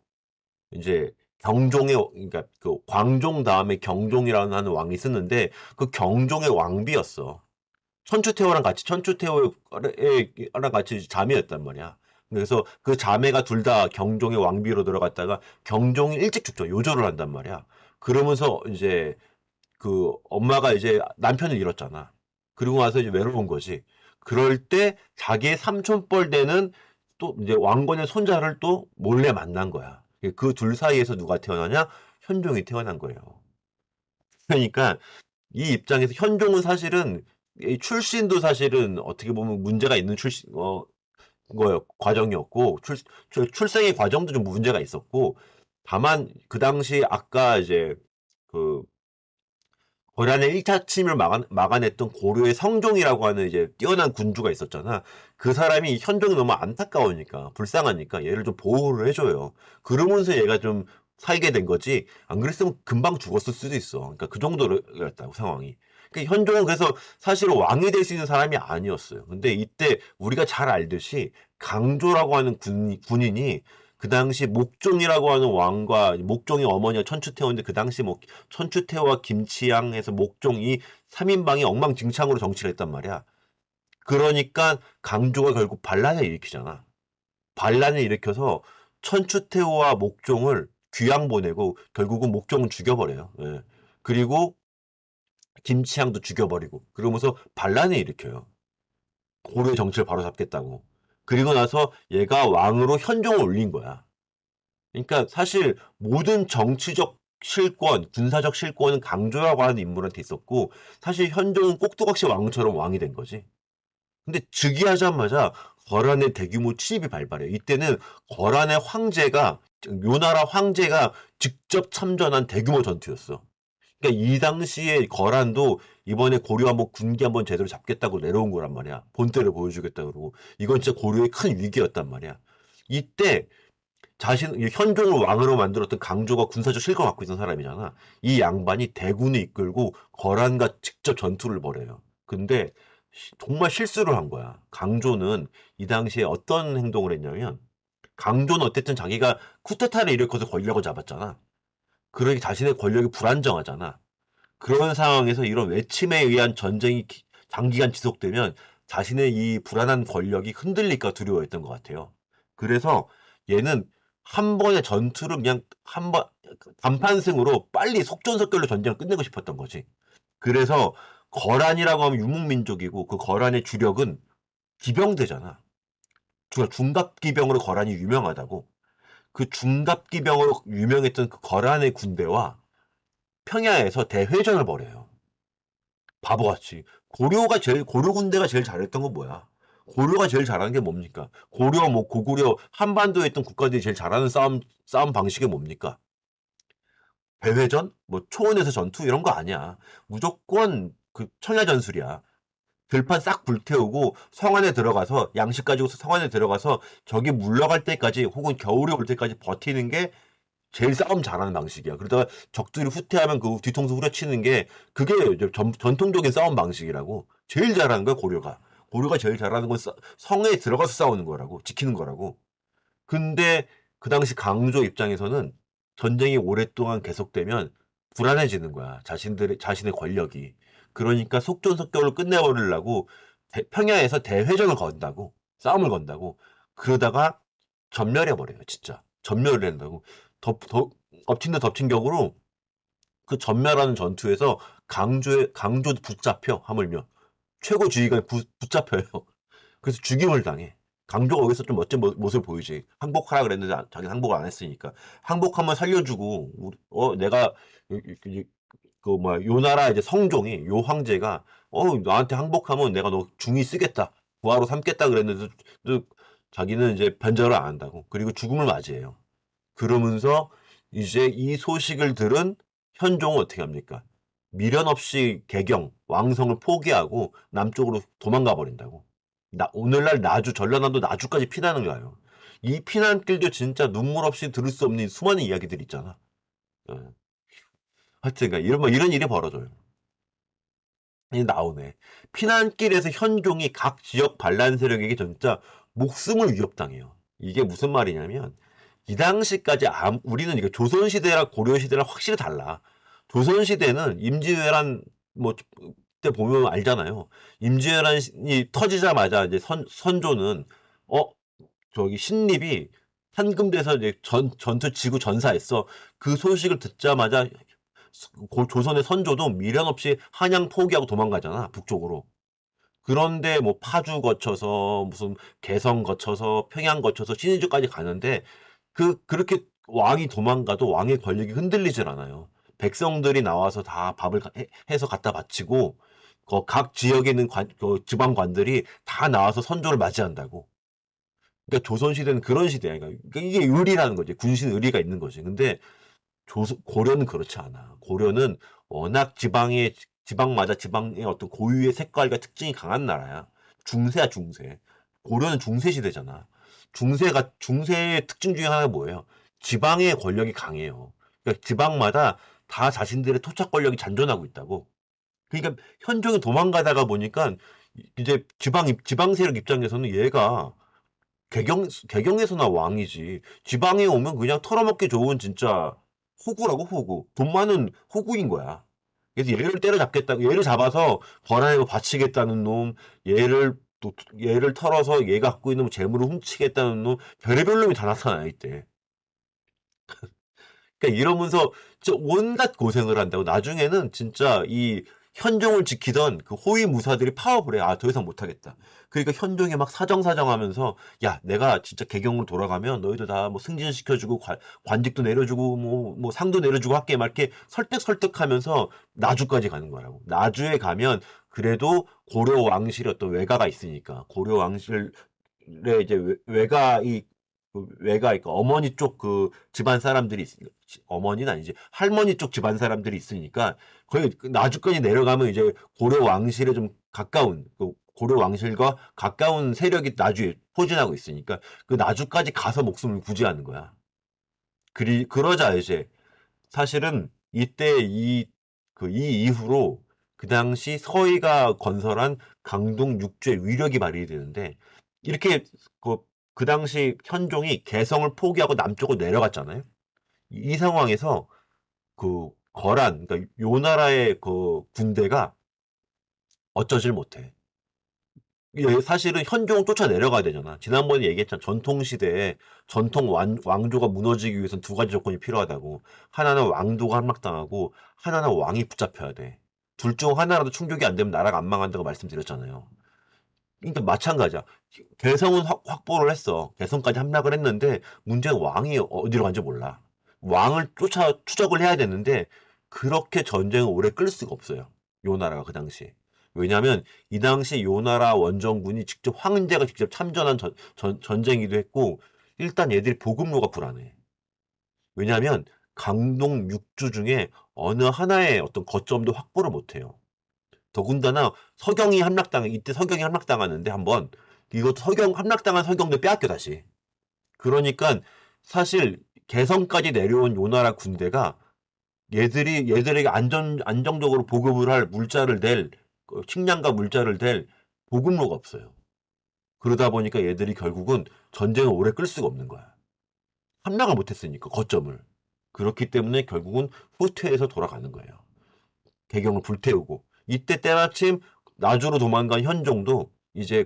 이제 그러니까 그 광종 다음에 경종이라는 하는 왕이 있었는데 그 경종의 왕비였어. 천추태호랑 같이 자매였단 말이야. 그래서 그 자매가 둘 다 경종의 왕비로 들어갔다가 경종이 일찍 죽죠. 요절을 한단 말이야. 그러면서 이제 그 엄마가 이제 남편을 잃었잖아. 그리고 나서 이제 외로운 거지. 그럴 때 자기의 삼촌뻘 되는 또 이제 왕건의 손자를 또 몰래 만난 거야. 그 둘 사이에서 누가 태어나냐? 현종이 태어난 거예요. 그러니까 이 입장에서 현종은 사실은 이 출신도 사실은 어떻게 보면 문제가 있는 과정이었고 출생의 과정도 좀 문제가 있었고 다만 그 당시 아까 이제 그 고란의 1차 침입을 막아냈던 고려의 성종이라고 하는 이제 뛰어난 군주가 있었잖아. 그 사람이 현종이 너무 안타까우니까, 불쌍하니까 얘를 좀 보호를 해줘요. 그러면서 얘가 좀 살게 된 거지. 안 그랬으면 금방 죽었을 수도 있어. 그러니까 그 정도였다고, 상황이. 그러니까 현종은 그래서 사실 왕이 될 수 있는 사람이 아니었어요. 근데 이때 우리가 잘 알듯이 강조라고 하는 군인이 그 당시 목종이라고 하는 왕과 목종의 어머니가 천추태호인데 그 당시 뭐 천추태호와 김치양에서 목종이 3인방이 엉망진창으로 정치를 했단 말이야. 그러니까 강조가 결국 반란을 일으키잖아. 반란을 일으켜서 천추태호와 목종을 귀양 보내고 결국은 목종은 죽여버려요. 예. 그리고 김치양도 죽여버리고 그러면서 반란을 일으켜요. 고려의 정치를 바로잡겠다고. 그리고 나서 얘가 왕으로 현종을 올린 거야. 그러니까 사실 모든 정치적 실권, 군사적 실권은 강조라고 하는 인물한테 있었고 사실 현종은 꼭두각시 왕처럼 왕이 된 거지. 근데 즉위하자마자 거란의 대규모 침입이 발발해요. 이때는 거란의 황제가 요나라 황제가 직접 참전한 대규모 전투였어. 그러니까 이 당시에 거란도 이번에 고려 한번 군기 한번 제대로 잡겠다고 내려온 거란 말이야. 본때를 보여주겠다 그러고. 이건 진짜 고려의 큰 위기였단 말이야. 이때 현종을 왕으로 만들었던 강조가 군사적 실력을 갖고 있는 사람이잖아. 이 양반이 대군을 이끌고 거란과 직접 전투를 벌여요. 근데 정말 실수를 한 거야. 강조는 이 당시에 어떤 행동을 했냐면, 강조는 어쨌든 자기가 쿠데타를 일으켜서 권력을 잡았잖아. 그러니 자신의 권력이 불안정하잖아. 그런 상황에서 이런 외침에 의한 전쟁이 장기간 지속되면 자신의 이 불안한 권력이 흔들릴까 두려워했던 것 같아요. 그래서 얘는 한 번의 전투를 그냥 한 번 단판승으로 빨리 속전속결로 전쟁을 끝내고 싶었던 거지. 그래서 거란이라고 하면 유목민족이고 그 거란의 주력은 기병대잖아. 중갑기병으로 거란이 유명하다고. 그 중갑기병으로 유명했던 그 거란의 군대와 평야에서 대회전을 벌여요. 바보같이. 고려 군대가 제일 잘했던 건 뭐야? 고려가 제일 잘하는 게 뭡니까? 고려, 뭐, 고구려, 한반도에 있던 국가들이 제일 잘하는 싸움 방식이 뭡니까? 대회전? 뭐, 초원에서 전투? 이런 거 아니야. 무조건 그 청야전술이야. 들판 싹 불태우고 성 안에 들어가서, 양식 가지고 성 안에 들어가서 적이 물러갈 때까지 혹은 겨울이 올 때까지 버티는 게 제일 싸움 잘하는 방식이야. 그러다가 적들이 후퇴하면 그 뒤통수 후려치는 게 그게 전통적인 싸움 방식이라고. 제일 잘하는 거야, 고려가. 고려가 제일 잘하는 건 성에 들어가서 싸우는 거라고. 지키는 거라고. 근데 그 당시 강조 입장에서는 전쟁이 오랫동안 계속되면 불안해지는 거야. 자신의 권력이. 그러니까 속전속결로 끝내버리려고 평야에서 대회전을 건다고. 싸움을 건다고. 그러다가 전멸해버려요, 진짜. 전멸을 한다고. 엎친 데 덮친 격으로 그 전멸하는 전투에서 강조도 붙잡혀, 하물며. 최고 지휘관이 붙잡혀요. 그래서 죽임을 당해. 강조가 여기서 좀 멋진 모습을 보이지. 항복하라 그랬는데 자기는 항복을 안 했으니까. 항복하면 살려주고, 내가, 그, 뭐야, 요 나라 이제 성종이, 요 황제가, 나한테 항복하면 내가 너 중히 쓰겠다. 부하로 삼겠다 그랬는데, 또 자기는 이제 변절을 안 한다고. 그리고 죽음을 맞이해요. 그러면서 이제 이 소식을 들은 현종은 어떻게 합니까? 미련 없이 왕성을 포기하고 남쪽으로 도망가 버린다고. 오늘날 전라남도 나주까지 피난을 가요. 이 피난길도 진짜 눈물 없이 들을 수 없는 수많은 이야기들 있잖아. 어. 하여튼, 그러니까 이런 일이 벌어져요. 이 나오네. 피난길에서 현종이 각 지역 반란 세력에게 진짜 목숨을 위협당해요. 이게 무슨 말이냐면, 이 당시까지 우리는 이거 조선시대랑 고려시대랑 확실히 달라. 조선시대는 임진왜란 뭐 때 보면 알잖아요. 임진왜란이 터지자마자 이제 선조는 어 저기 신립이 한금대에서 이제 전투 지구 전사했어. 그 소식을 듣자마자 조선의 선조도 미련 없이 한양 포기하고 도망가잖아, 북쪽으로. 그런데 뭐 파주 거쳐서 무슨 개성 거쳐서 평양 거쳐서 신의주까지 가는데 그렇게 왕이 도망가도 왕의 권력이 흔들리질 않아요. 백성들이 나와서 다 밥을 해서 갖다 바치고 각 지역에 있는 지방관들이 다 나와서 선조를 맞이한다고. 그러니까 조선시대는 그런 시대야. 그러니까 이게 의리라는 거지. 군신 의리가 있는 거지. 근데 고려는 그렇지 않아. 고려는 워낙 지방마다 지방의 어떤 고유의 색깔과 특징이 강한 나라야. 중세야, 중세. 고려는 중세 시대잖아. 중세의 특징 중에 하나가 뭐예요? 지방의 권력이 강해요. 그러니까 지방마다 다 자신들의 토착 권력이 잔존하고 있다고. 그러니까 현종이 도망가다가 보니까 이제 지방 세력 입장에서는 얘가 개경에서나 왕이지. 지방에 오면 그냥 털어먹기 좋은 진짜 호구라고, 호구. 돈 많은 호구인 거야. 그래서 얘를 때려잡겠다고, 얘를 잡아서 권한에 바치겠다는 놈, 얘를 털어서 얘가 갖고 있는 재물을 훔치겠다는 놈, 별의별 놈이 다 나타나, 이때. 그러니까 이러면서 진짜 온갖 고생을 한다고. 나중에는 진짜 이 현종을 지키던 그 호위 무사들이 파업을 해. 아, 더 이상 못하겠다. 그러니까 현종이 막 사정사정하면서, 야, 내가 진짜 개경으로 돌아가면 너희들 다 뭐 승진시켜주고 관직도 내려주고 뭐 상도 내려주고 할게 막 이렇게 설득하면서 나주까지 가는 거라고. 나주에 가면 그래도 고려 왕실의 어떤 외가가 있으니까 고려 왕실의 이제 외가 이 그 외가, 그러니까 어머니 쪽 그 집안 사람들이 어머니는 아니지, 할머니 쪽 집안 사람들이 있으니까 거의 그 나주까지 내려가면 이제 고려 왕실에 좀 가까운, 그 고려 왕실과 가까운 세력이 나주에 포진하고 있으니까 그 나주까지 가서 목숨을 구제하는 거야. 그러자 이제 사실은 이때 이 이후로 그 당시 서희가 건설한 강동 육주의 위력이 발휘 되는데, 이렇게 그, 그 당시 현종이 개성을 포기하고 남쪽으로 내려갔잖아요. 이 상황에서 그 거란, 그러니까 요 나라의 그 군대가 어쩌질 못해. 사실은 현종을 쫓아 내려가야 되잖아. 지난번에 얘기했잖아. 전통시대에 전통 왕조가 무너지기 위해서는 두 가지 조건이 필요하다고. 하나는 왕도가 함락당하고, 하나는 왕이 붙잡혀야 돼. 둘 중 하나라도 충족이 안 되면 나라가 안 망한다고 말씀드렸잖아요. 그러니까 마찬가지야. 개성은 확보를 했어. 개성까지 함락을 했는데 문제는 왕이 어디로 간지 몰라. 왕을 추적을 해야 되는데 그렇게 전쟁을 오래 끌 수가 없어요. 요 나라가 그 당시. 왜냐하면 이 당시 요 나라 원정군이 직접 황제가 직접 참전한 전쟁이기도 했고, 일단 얘들이 보급로가 불안해. 왜냐하면 강동 6주 중에 어느 하나의 어떤 거점도 확보를 못해요. 더군다나 이때 서경이 함락당하는데 한번, 이것도 함락당한 서경도 빼앗겨 다시. 그러니까 사실 개성까지 내려온 요나라 군대가 얘들에게 안정적으로 보급을 할 물자를 식량과 물자를 댈 보급로가 없어요. 그러다 보니까 얘들이 결국은 전쟁을 오래 끌 수가 없는 거야. 함락을 못했으니까, 거점을. 그렇기 때문에 결국은 후퇴해서 돌아가는 거예요. 개경을 불태우고, 이때 때마침 나주로 도망간 현종도 이제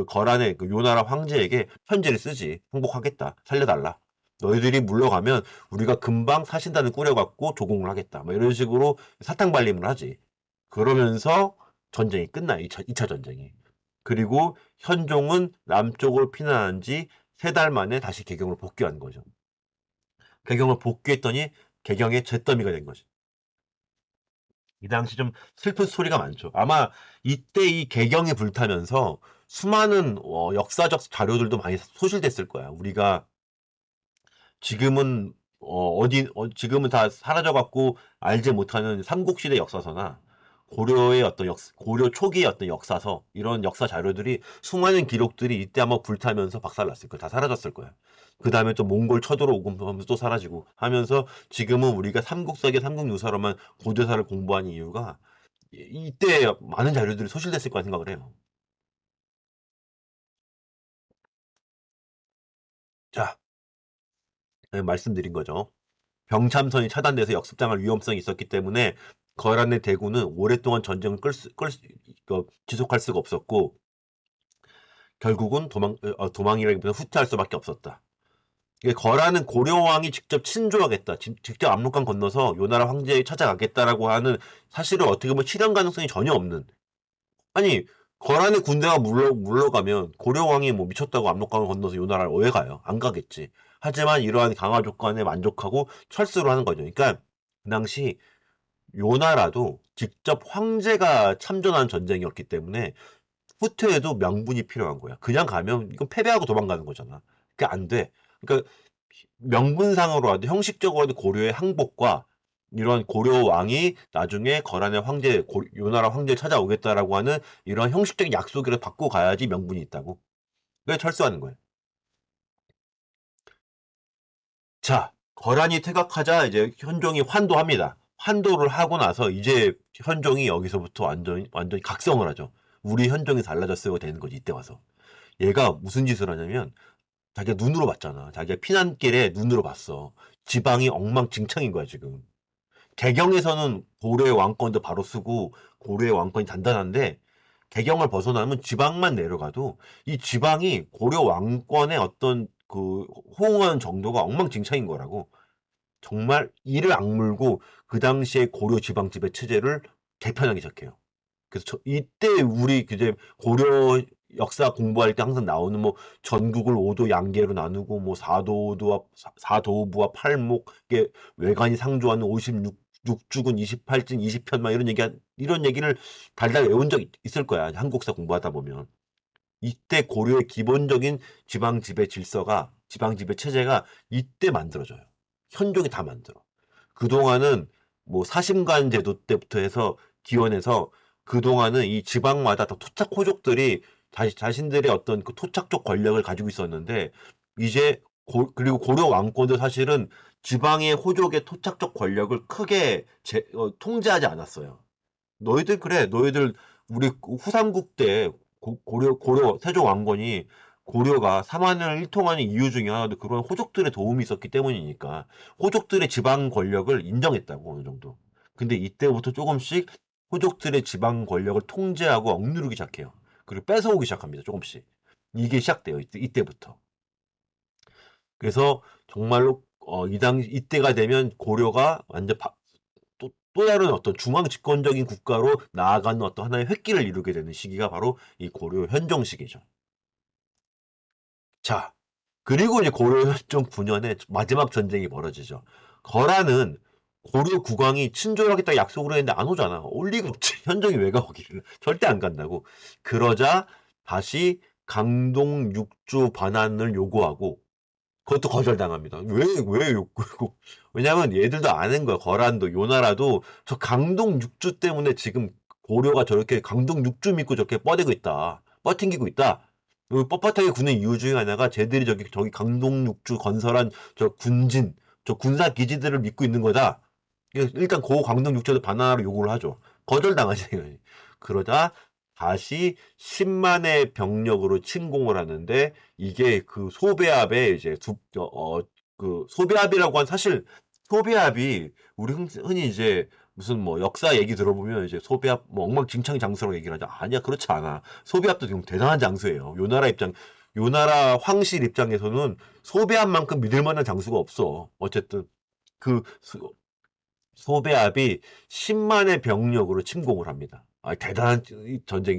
거란의 그 요나라 황제에게 편지를 쓰지. 항복하겠다, 살려달라, 너희들이 물러가면 우리가 금방 사신단을 꾸려갖고 조공을 하겠다, 뭐 이런 식으로 사탕 발림을 하지. 그러면서 전쟁이 끝나. 2차 전쟁이. 그리고 현종은 남쪽으로 피난한 지 3달 만에 다시 개경을 복귀한 거죠. 개경을 복귀했더니 개경의 잿더미가 된 거죠. 이 당시 좀 슬픈 소리가 많죠. 아마 이때 이 개경이 불타면서 수많은 역사적 자료들도 많이 소실됐을 거야. 우리가 지금은 지금은 다 사라져갖고 알지 못하는 삼국시대 역사서나 고려의 어떤 고려 초기의 어떤 역사서, 이런 역사 자료들이, 수많은 기록들이 이때 아마 불타면서 박살났을 거야. 다 사라졌을 거야. 그 다음에 또 몽골 쳐들어오고 하면서 또 사라지고 하면서 지금은 우리가 삼국사기 삼국유사로만 고대사를 공부하는 이유가 이때 많은 자료들이 소실됐을 거라 생각을 해요. 자, 말씀드린 거죠. 병참선이 차단돼서 역습당할 위험성이 있었기 때문에 거란의 대군은 오랫동안 전쟁을 지속할 수가 없었고, 결국은 도망이라기보다 후퇴할 수밖에 없었다. 거란은 고려왕이 직접 친조하겠다, 직접 압록강 건너서 요나라 황제에 찾아가겠다라고 하는, 사실은 어떻게 보면 실현 가능성이 전혀 없는, 아니, 거란의 군대가 물러가면 고려왕이 뭐 미쳤다고 압록강을 건너서 요나라를 왜 가요? 안 가겠지. 하지만 이러한 강화 조건에 만족하고 철수를 하는 거죠. 그러니까 그 당시 요나라도 직접 황제가 참전한 전쟁이었기 때문에 후퇴에도 명분이 필요한 거야. 그냥 가면 이건 패배하고 도망가는 거잖아. 그게 안 돼. 그러니까 명분상으로라도, 형식적으로도 고려의 항복과 이런 고려 왕이 나중에 거란의 요나라 황제를 찾아오겠다라고 하는 이런 형식적인 약속을 받고 가야지 명분이 있다고. 그래 철수하는 거예요. 자, 거란이 퇴각하자 이제 현종이 환도합니다. 환도를 하고 나서 이제 현종이 여기서부터 완전히 각성을 하죠. 우리 현종이 달라졌어요 되는 거지, 이때 와서. 얘가 무슨 짓을 하냐면, 자기가 눈으로 봤잖아. 자기가 피난길에 눈으로 봤어. 지방이 엉망진창인 거야, 지금. 개경에서는 고려의 왕권도 바로 쓰고 고려의 왕권이 단단한데, 개경을 벗어나면 지방만 내려가도 이 지방이 고려 왕권의 어떤 그 호응하는 정도가 엉망진창인 거라고. 정말 이를 악물고 그 당시에 고려 지방 지배 체제를 개편하기 시작해요. 그래서 이때 우리 이제 고려 역사 공부할 때 항상 나오는 뭐 전국을 5도 양계로 나누고 뭐 사도부와 팔목, 이게 외관이 상조하는 56주군 28진 20편 막 이런 얘기를 달달 외운 적 있을 거야. 한국사 공부하다 보면. 이때 고려의 기본적인 지방 지배 질서가, 지방 지배 체제가 이때 만들어져요. 현종이 다 만들어. 그동안은 뭐 사심관 제도 때부터 해서 기원해서 그동안은 이 지방마다 다 토착 호족들이 자신들의 어떤 그 토착적 권력을 가지고 있었는데 이제 그리고 고려 왕권도 사실은 지방의 호족의 토착적 권력을 크게 통제하지 않았어요. 너희들 그래. 너희들 우리 후삼국 때 고려 세종 왕건이 고려가 삼한을 일통하는 이유 중에 하나도 그런 호족들의 도움이 있었기 때문이니까 호족들의 지방 권력을 인정했다고 어느 정도. 근데 이때부터 조금씩 호족들의 지방 권력을 통제하고 억누르기 시작해요. 그리고 뺏어오기 시작합니다. 조금씩. 이게 시작돼요. 이때부터. 그래서 정말로 이때가 되면 고려가 완전 또 다른 어떤 중앙 집권적인 국가로 나아가는 어떤 하나의 획기를 이루게 되는 시기가 바로 이 고려 현종 시기죠. 자, 그리고 이제 고려 현종 9년에 마지막 전쟁이 벌어지죠. 거란은 고려 국왕이 친절하겠다 약속을 했는데 안 오잖아. 올 리가 없지. 현종이 왜 가 거기를. 절대 안 간다고. 그러자 다시 강동 육주 반환을 요구하고 그것도 거절당합니다. 왜 욕구고? 왜냐면 얘들도 아는 거야. 거란도, 요나라도 저 강동 육주 때문에 지금 고려가 저렇게 강동 육주 믿고 저렇게 뻗대고 있다. 뻗팅기고 있다. 뻣뻣하게 구는 이유 중에 하나가 쟤들이 저기 강동 육주 건설한 저 군진, 저 군사 기지들을 믿고 있는 거다. 일단 고 강동 육주도 반환하러 요구를 하죠. 거절당하지. 그러다 다시 10만의 병력으로 침공을 하는데 이게 그 소배합의 이제 그 소배합이라고 한 사실 소배합이 우리 흔히 이제 무슨 뭐 역사 얘기 들어보면 이제 소배합 뭐 엉망진창 장수라고 얘기를 하죠. 아니야 그렇지 않아. 소배합도 지금 대단한 장수예요. 요나라 황실 입장에서는 소배합만큼 믿을 만한 장수가 없어. 어쨌든 그 소배합이 10만의 병력으로 침공을 합니다. 대단한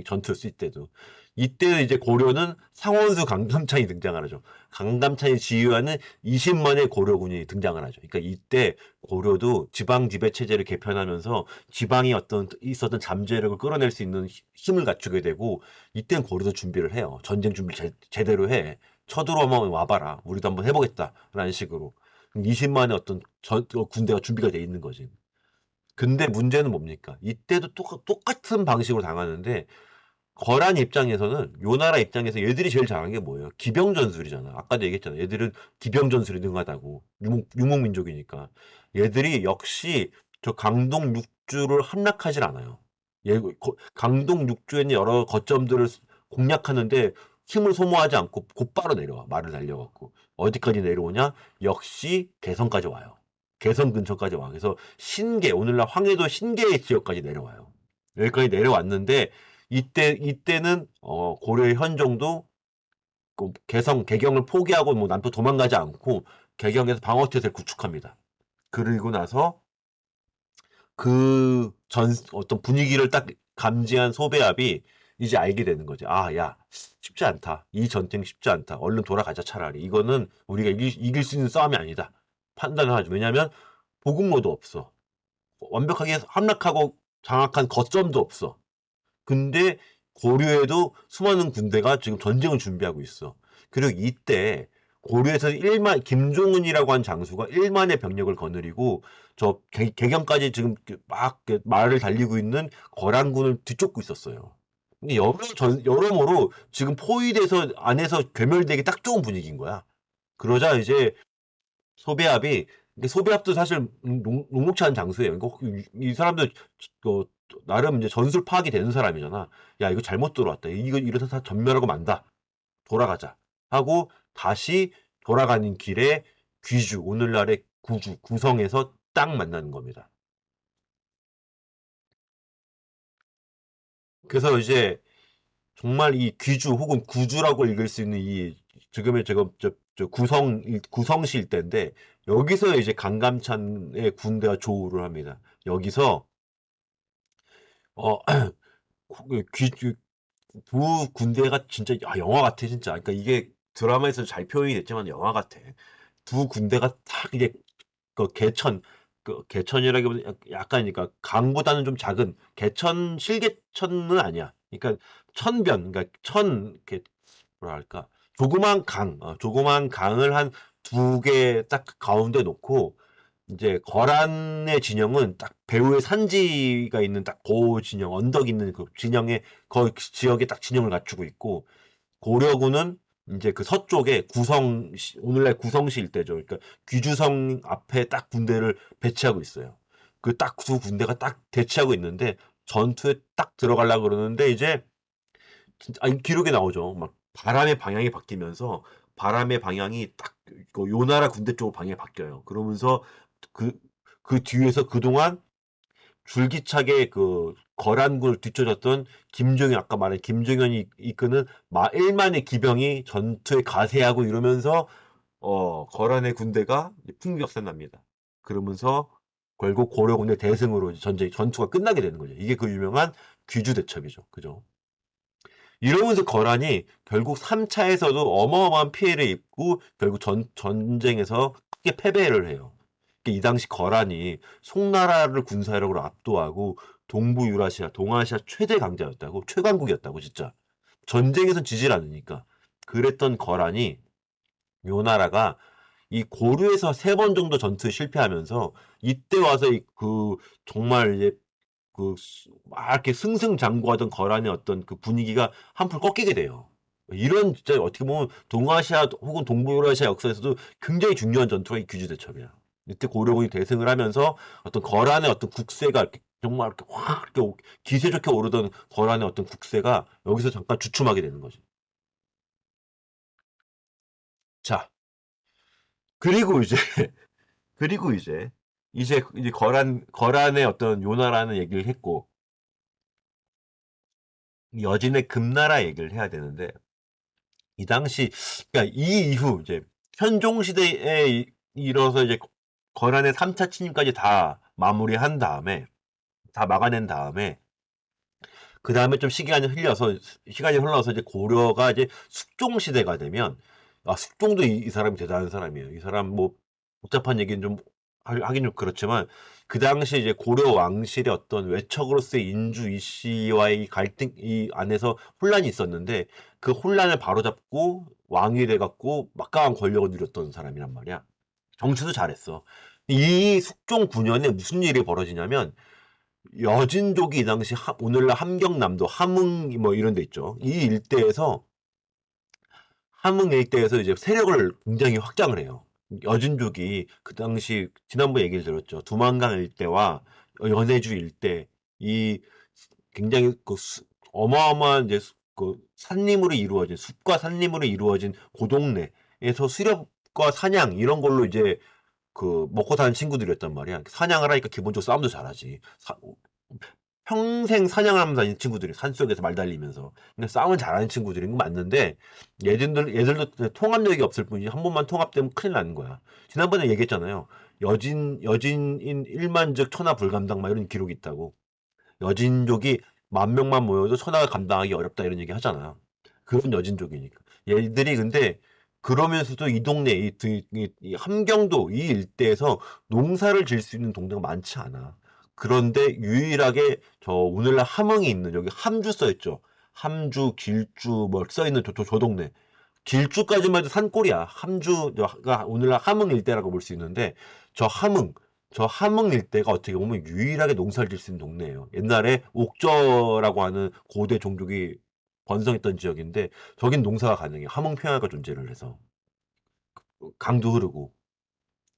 전투였을 때도. 이때 이제 고려는 상원수 강감찬이 등장을 하죠. 강감찬이 지휘하는 20만의 고려군이 등장을 하죠. 그러니까 이때 고려도 지방 지배 체제를 개편하면서 지방이 있었던 잠재력을 끌어낼 수 있는 힘을 갖추게 되고 이땐 고려도 준비를 해요. 전쟁 준비 제대로 해. 쳐들어오면 와봐라. 우리도 한번 해보겠다라는 식으로. 20만의 군대가 준비가 돼 있는 거지. 근데 문제는 뭡니까? 이때도 똑같은 방식으로 당하는데 거란 입장에서는 요나라 입장에서 얘들이 제일 잘하는 게 뭐예요? 기병 전술이잖아. 아까도 얘기했잖아. 얘들은 기병 전술이 능하다고. 유목민족이니까. 얘들이 역시 저 강동 육주를 함락하질 않아요. 강동 육주에 있는 여러 거점들을 공략하는데 힘을 소모하지 않고 곧바로 내려와. 말을 달려갖고. 어디까지 내려오냐? 역시 개성까지 와요. 개성 근처까지 와. 그래서 오늘날 황해도 신계의 지역까지 내려와요. 여기까지 내려왔는데 이때는 고려의 현종도 그 개경을 포기하고 뭐 남쪽 도망가지 않고 개경에서 방어태세를 구축합니다. 그리고 나서 어떤 분위기를 딱 감지한 소배합이 이제 알게 되는 거지. 아, 야, 쉽지 않다. 이 전쟁 쉽지 않다. 얼른 돌아가자, 차라리. 이거는 우리가 이길 수 있는 싸움이 아니다. 판단을 하죠. 왜냐하면 보급로도 없어. 완벽하게 함락하고 장악한 거점도 없어. 근데 고려에도 수많은 군대가 지금 전쟁을 준비하고 있어. 그리고 이때 고려에서 김종은이라고 한 장수가 1만의 병력을 거느리고 저 개경까지 지금 막 말을 달리고 있는 거란군을 뒤쫓고 있었어요. 근데 여러모로 지금 포위돼서 안에서 괴멸되기 딱 좋은 분위기인 거야. 그러자 이제 소배합이 소배합도 사실 녹록치 않은 장수예요. 이 사람들 어, 나름 이제 전술 파악이 되는 사람이잖아. 야 이거 잘못 들어왔다. 이거 이래서 다 전멸하고 만다. 돌아가자. 하고 다시 돌아가는 길에 귀주 오늘날의 구성에서 딱 만나는 겁니다. 그래서 이제 정말 이 귀주 혹은 구주라고 읽을 수 있는 이 지금의 저 구성시 일대인데 여기서 이제 강감찬의 군대가 조우를 합니다. 여기서 어 귀주 두 군대가 진짜 영화 같아 진짜. 그러니까 이게 드라마에서 잘 표현이 됐지만 영화 같아. 두 군대가 딱 이게 개천이라기보다 약간 그러니까 강보다는 좀 작은 실개천은 아니야. 그러니까 천변, 그러니까 이렇게 뭐랄까, 조그만 조그만 강을 한 두 개 딱 가운데 놓고, 이제 거란의 진영은 딱 배후의 산지가 있는 딱 그 진영, 언덕 있는 그 진영에, 그 지역에 딱 진영을 갖추고 있고, 고려군은 이제 그 서쪽에 오늘날 구성시 일대죠. 그러니까 귀주성 앞에 딱 군대를 배치하고 있어요. 그 딱 두 군대가 딱 대치하고 있는데 전투에 딱 들어가려고 그러는데 이제 진짜 기록에 나오죠. 막 바람의 방향이 바뀌면서 바람의 방향이 딱 그 요나라 군대 쪽으로 방향이 바뀌어요. 그러면서 그, 그 뒤에서 그동안 줄기차게 그 거란군을 뒤쳐졌던 김종현, 아까 말한 김종현이 이끄는 1만의 기병이 전투에 가세하고 이러면서 거란의 군대가 풍비박산납니다. 그러면서 결국 고려군의 대승으로 전투가 끝나게 되는 거죠. 이게 그 유명한 귀주대첩이죠. 그죠? 이러면서 거란이 결국 3차에서도 어마어마한 피해를 입고 결국 전쟁에서 크게 패배를 해요. 이 당시 거란이 송나라를 군사력으로 압도하고 동부 유라시아, 동아시아 최대 강자였다고, 최강국이었다고 진짜. 전쟁에선 지질 않으니까. 그랬던 거란이, 요 나라가 이 고려에서 3번 정도 전투에 실패하면서 이때 와서 정말 이제 막 이렇게 승승장구하던 거란의 어떤 그 분위기가 한풀 꺾이게 돼요. 이런 진짜 어떻게 보면 동아시아 혹은 동부 유라시아 역사에서도 굉장히 중요한 전투가 이 귀주대첩이야. 이때 고려군이 대승을 하면서 어떤 거란의 어떤 국세가 이렇게 정말 이렇게 확 이렇게 기세 좋게 오르던 거란의 어떤 국세가 여기서 잠깐 주춤하게 되는 거지. 자, 그리고 이제 그리고 이제 거란의 어떤 요나라는 얘기를 했고 여진의 금나라 얘기를 해야 되는데 이 당시, 그러니까 이 이후 이제 현종 시대에 이뤄서 이제 거란의 3차 침입까지 다 마무리한 다음에, 다 막아낸 다음에, 그 다음에 좀 시간이 흘러서 이제 고려가 이제 숙종 시대가 되면, 숙종도 이 사람이 대단한 사람이에요. 이 사람 뭐 복잡한 얘기는 좀 하긴 좀 그렇지만 그 당시 이제 고려 왕실의 어떤 외척으로서의 인주 이씨와의 갈등 이 안에서 혼란이 있었는데 그 혼란을 바로잡고 왕이 돼갖고 막강한 권력을 누렸던 사람이란 말이야. 정치도 잘했어. 이 숙종 9년에 무슨 일이 벌어지냐면 여진족이 이 당시 오늘날 함경남도 함흥 뭐 이런 데 있죠. 이 일대에서 함흥 일대에서 이제 세력을 굉장히 확장을 해요. 여진족이 그 당시 지난번 얘기를 들었죠. 두만강 일대와 연해주 일대 이 굉장히 어마어마한 이제 그 산림으로 이루어진 숲과 산림으로 이루어진 고동네에서 수렵과 사냥 이런 걸로 이제 먹고 사는 친구들이었단 말이야. 사냥을 하니까 기본적으로 싸움도 잘하지. 평생 사냥을 하면서 다니는 친구들이 산속에서 말 달리면서 근데 싸움을 잘하는 친구들인 건 맞는데 얘들도 통합력이 없을 뿐이지 한 번만 통합되면 큰일 나는 거야. 지난번에 얘기했잖아요. 여진인 1만즉 천하 불감당 막 이런 기록이 있다고. 여진족이 10,000명만 모여도 천하가 감당하기 어렵다 이런 얘기 하잖아요. 그런 여진족이니까. 얘들이 근데 그러면서도 이 동네 이 함경도 이 일대에서 농사를 지을 수 있는 동네가 많지 않아. 그런데 유일하게 저 오늘날 함흥이 있는 여기 함주 써 있죠. 함주, 길주 뭐 써 있는 저 동네. 길주까지만 해도 산골이야. 함주가 오늘날 함흥 일대라고 볼 수 있는데 저 함흥, 저 함흥 일대가 어떻게 보면 유일하게 농사를 지을 수 있는 동네예요. 옛날에 옥저라고 하는 고대 종족이 번성했던 지역인데 저긴 농사가 가능해요. 함흥 평야가 존재를 해서 강도 흐르고.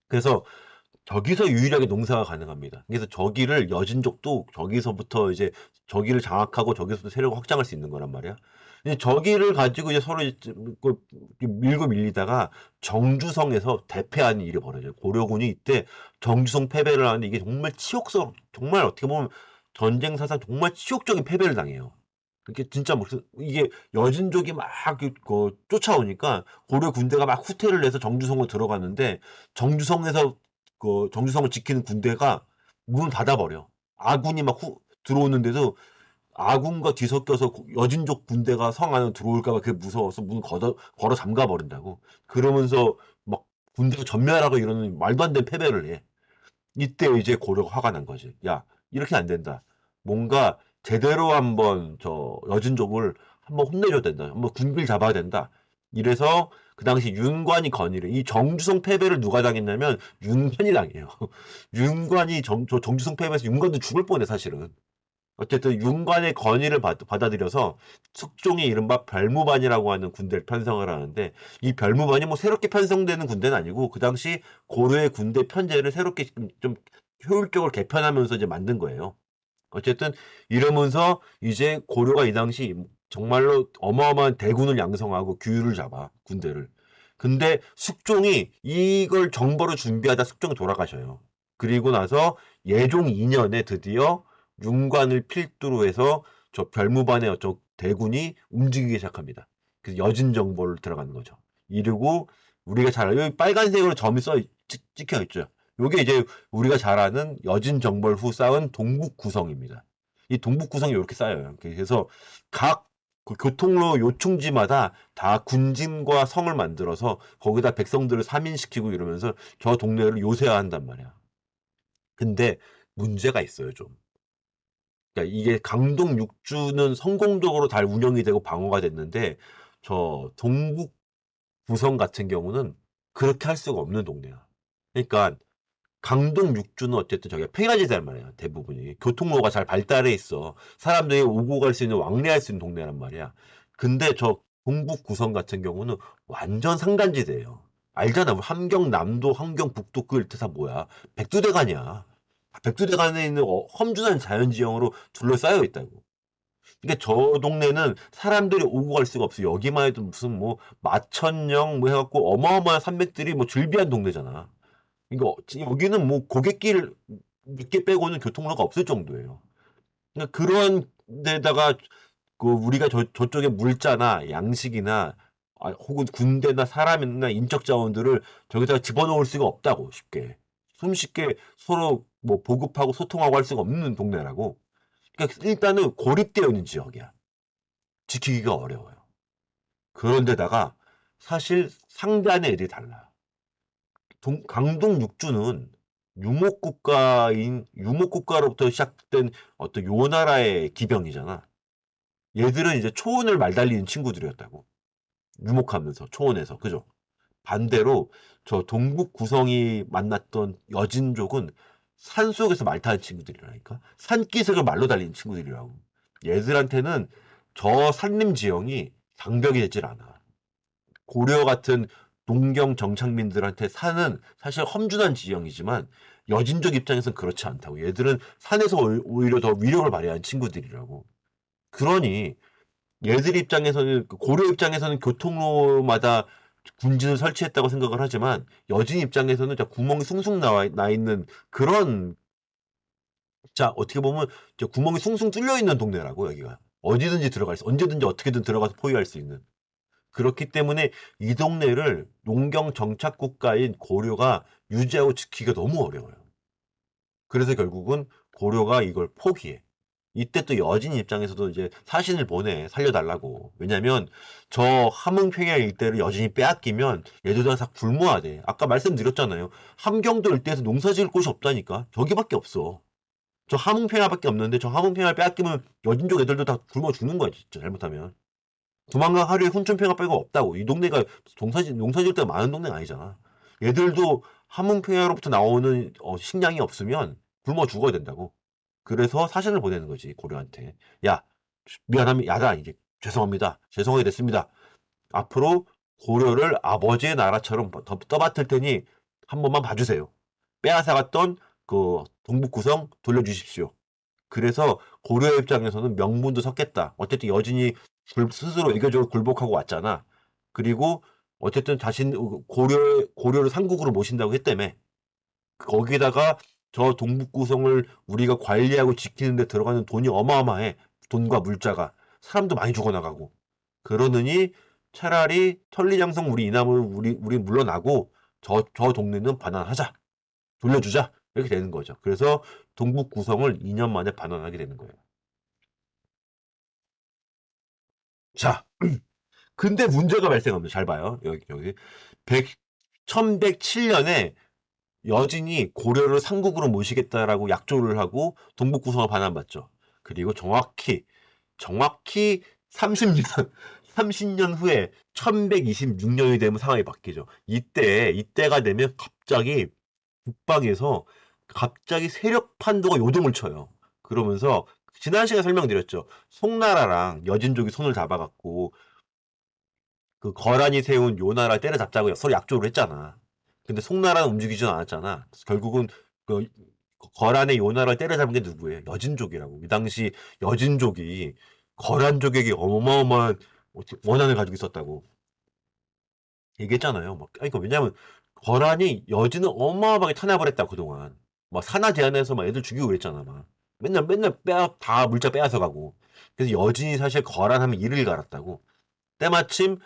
그래서 저기서 유일하게 농사가 가능합니다. 그래서 저기를 여진족도 저기서부터 이제 저기를 장악하고 저기서부터 세력을 확장할 수 있는 거란 말이야. 근데 저기를 가지고 이제 서로 밀고 밀리다가 정주성에서 대패하는 일이 벌어져요. 고려군이 이때 정주성 패배를 하는데 이게 정말 정말 어떻게 보면 전쟁 사상 정말 치욕적인 패배를 당해요. 그게 진짜 무슨 이게 여진족이 막 쫓아오니까 고려 군대가 막 후퇴를 해서 정주성으로 들어갔는데 정주성에서 정주성을 지키는 군대가 문을 닫아버려. 아군이 막 들어오는데도 아군과 뒤섞여서 여진족 군대가 성 안으로 들어올까봐 그게 무서워서 문을 걸어 잠가 버린다고. 그러면서 막 군대가 전멸하고 이러는 말도 안 되는 패배를 해. 이때 이제 고려가 화가 난 거지. 야, 이렇게 안 된다. 뭔가 제대로 한번 저 여진족을 한번 혼내줘야 된다. 한번 군기를 잡아야 된다. 이래서 그 당시 윤관이 건의를, 이 정주성 패배를 누가 당했냐면 윤관이 당해요. 윤관이 정주성 패배에서 윤관도 죽을 뻔해 사실은. 어쨌든 윤관의 건의를 받아들여서 숙종이 이른바 별무반이라고 하는 군대를 편성을 하는데, 이 별무반이 뭐 새롭게 편성되는 군대는 아니고 그 당시 고려의 군대 편제를 새롭게 좀 효율적으로 개편하면서 이제 만든 거예요. 어쨌든 이러면서 이제 고려가 이 당시 정말로 어마어마한 대군을 양성하고 규율을 잡아 군대를. 근데 숙종이 이걸 정보로 준비하다 숙종이 돌아가셔요. 그리고 나서 예종 2년에 드디어 윤관을 필두로 해서 저 별무반의 저 대군이 움직이기 시작합니다. 그래서 여진 정보를 들어가는 거죠. 이르고 우리가 잘 여기 빨간색으로 점이 찍혀 있죠. 요게 이제 우리가 잘 아는 여진 정벌 후 쌓은 동북 구성입니다. 이 동북 구성이 이렇게 쌓여요. 그래서 각 그 교통로 요충지마다 다 군짐과 성을 만들어서 거기다 백성들을 사민시키고 이러면서 저 동네를 요새화한단 말이야. 근데 문제가 있어요, 좀. 그러니까 이게 강동 육주는 성공적으로 잘 운영이 되고 방어가 됐는데 저 동북 구성 같은 경우는 그렇게 할 수가 없는 동네야. 그러니까 강동 육주는 어쨌든 저기가 평야지대란 말이야. 대부분이 교통로가 잘 발달해 있어. 사람들이 오고 갈 수 있는 왕래할 수 있는 동네란 말이야. 근데 저 동북 구성 같은 경우는 완전 산간지대예요. 알잖아. 뭐 함경남도, 함경북도 그 일대 다 뭐야? 백두대간이야. 백두대간에 있는 험준한 자연지형으로 둘러싸여 있다고. 그러니까 저 동네는 사람들이 오고 갈 수가 없어. 여기만 해도 무슨 뭐 마천령 뭐 해갖고 어마어마한 산맥들이 뭐 즐비한 동네잖아. 이거 여기는 뭐 고갯길 몇 개 빼고는 교통로가 없을 정도예요. 그러니까 그런 데다가 그 우리가 저쪽에 물자나 양식이나 혹은 군대나 사람이나 인적 자원들을 저기다가 집어넣을 수가 없다고 쉽게. 손쉽게 서로 뭐 보급하고 소통하고 할 수가 없는 동네라고. 그러니까 일단은 고립되어 있는 지역이야. 지키기가 어려워요. 그런데다가 사실 상대하는 애들이 달라요. 강동 육주는 유목국가로부터 시작된 어떤 요 나라의 기병이잖아. 얘들은 이제 초원을 말달리는 친구들이었다고. 유목하면서 초원에서 그죠? 반대로 저 동북 구성이 만났던 여진족은 산속에서 말 타는 친구들이라니까. 산기슭을 말로 달리는 친구들이라고. 얘들한테는 저 산림 지형이 장벽이 되질 않아. 고려 같은 농경 정착민들한테 산은 사실 험준한 지형이지만 여진족 입장에서는 그렇지 않다고. 얘들은 산에서 오히려 더 위력을 발휘하는 친구들이라고. 그러니 얘들 입장에서는 고려 입장에서는 교통로마다 군진을 설치했다고 생각을 하지만 여진 입장에서는 구멍이 숭숭 나 있는 그런, 자 어떻게 보면 구멍이 숭숭 뚫려 있는 동네라고. 여기가 어디든지 들어갈 수, 언제든지 어떻게든 들어가서 포위할 수 있는. 그렇기 때문에 이 동네를 농경 정착 국가인 고려가 유지하고 지키기가 너무 어려워요. 그래서 결국은 고려가 이걸 포기해. 이때 또 여진 입장에서도 이제 사신을 보내 살려달라고. 왜냐면 저 함흥평야 일대를 여진이 빼앗기면 얘들도 다 굶어야 돼. 아까 말씀드렸잖아요. 함경도 일대에서 농사 지을 곳이 없다니까. 저기밖에 없어. 저 함흥평야밖에 없는데 저 함흥평야 빼앗기면 여진족 애들도 다 굶어 죽는 거야 진짜 잘못하면. 두만강 하류에 훈천평야 빼고 없다고. 이 동네가 농사 지을 때가 많은 동네가 아니잖아. 얘들도 함흥평야로부터 나오는 식량이 없으면 굶어 죽어야 된다고. 그래서 사신을 보내는 거지 고려한테. 야, 미안합니다. 야다 이제 죄송합니다. 죄송하게 됐습니다. 앞으로 고려를 아버지의 나라처럼 떠받들 테니 한 번만 봐주세요. 빼앗아갔던 그 동북구성 돌려주십시오. 그래서 고려 입장에서는 명분도 섰겠다. 어쨌든 여진이 스스로 외교적으로 굴복하고 왔잖아. 그리고 어쨌든 고려를 삼국으로 모신다고 했다며. 거기다가 저 동북구성을 우리가 관리하고 지키는데 들어가는 돈이 어마어마해. 돈과 물자가. 사람도 많이 죽어나가고. 그러느니 차라리 천리장성 우리 이남을 우리 물러나고 저 동네는 반환하자. 돌려주자. 이렇게 되는 거죠. 그래서 동북구성을 2년 만에 반환하게 되는 거예요. 자, 근데 문제가 발생합니다. 잘 봐요. 여기 1107년에 여진이 고려를 삼국으로 모시겠다라고 약조를 하고 동북구성을 반환받죠. 그리고 정확히 30년, 30년 후에 1126년이 되면 상황이 바뀌죠. 이때가 되면 갑자기 세력 판도가 요동을 쳐요. 그러면서 지난 시간에 설명드렸죠. 송나라랑 여진족이 손을 잡아갖고 그 거란이 세운 요나라를 때려잡자고 서로 약조를 했잖아. 근데 송나라는 움직이진 않았잖아. 그래서 결국은 그 거란의 요나라를 때려잡은 게 누구예요? 여진족이라고. 이 당시 여진족이 거란족에게 어마어마한 원한을 가지고 있었다고 얘기했잖아요. 막, 아니, 왜냐면 거란이 여진을 어마어마하게 탄압을 했다 그동안. 막 산하 제한해서 막 애들 죽이고 그랬잖아. 막 맨날 다 물자 빼앗아 가고. 그래서 여진이 사실 거란하면 이를 갈았다고. 때마침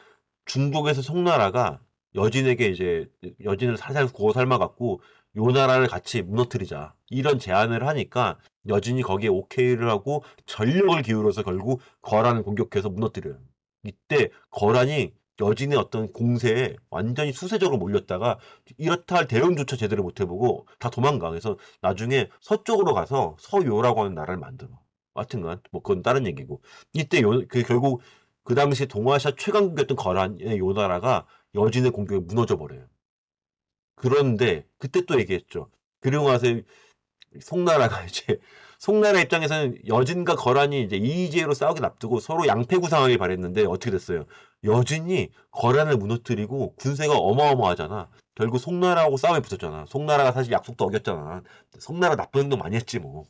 중국에서 송나라가 여진에게 이제 여진을 살살 구워 삶아갖고 요 나라를 같이 무너뜨리자 이런 제안을 하니까 여진이 거기에 오케이를 하고 전력을 기울여서 결국 거란을 공격해서 무너뜨려요. 이때 거란이 여진의 어떤 공세에 완전히 수세적으로 몰렸다가 이렇다 할 대응조차 제대로 못 해보고 다 도망가. 그래서 나중에 서쪽으로 가서 서요라고 하는 나라를 만들어. 하여튼간 뭐 그건 다른 얘기고 이때 결국 그 당시 동아시아 최강국이었던 거란의 요 나라가 여진의 공격에 무너져 버려요. 그런데 그때 또 얘기했죠. 그리고 나서 송나라가 이제 송나라 입장에서는 여진과 거란이 이제 이의제로 싸우기 앞두고 서로 양패구 상황이 발했는데 어떻게 됐어요? 여진이 거란을 무너뜨리고 군세가 어마어마하잖아. 결국 송나라하고 싸움에 붙었잖아. 송나라가 사실 약속도 어겼잖아. 송나라 나쁜 행동 많이 했지 뭐.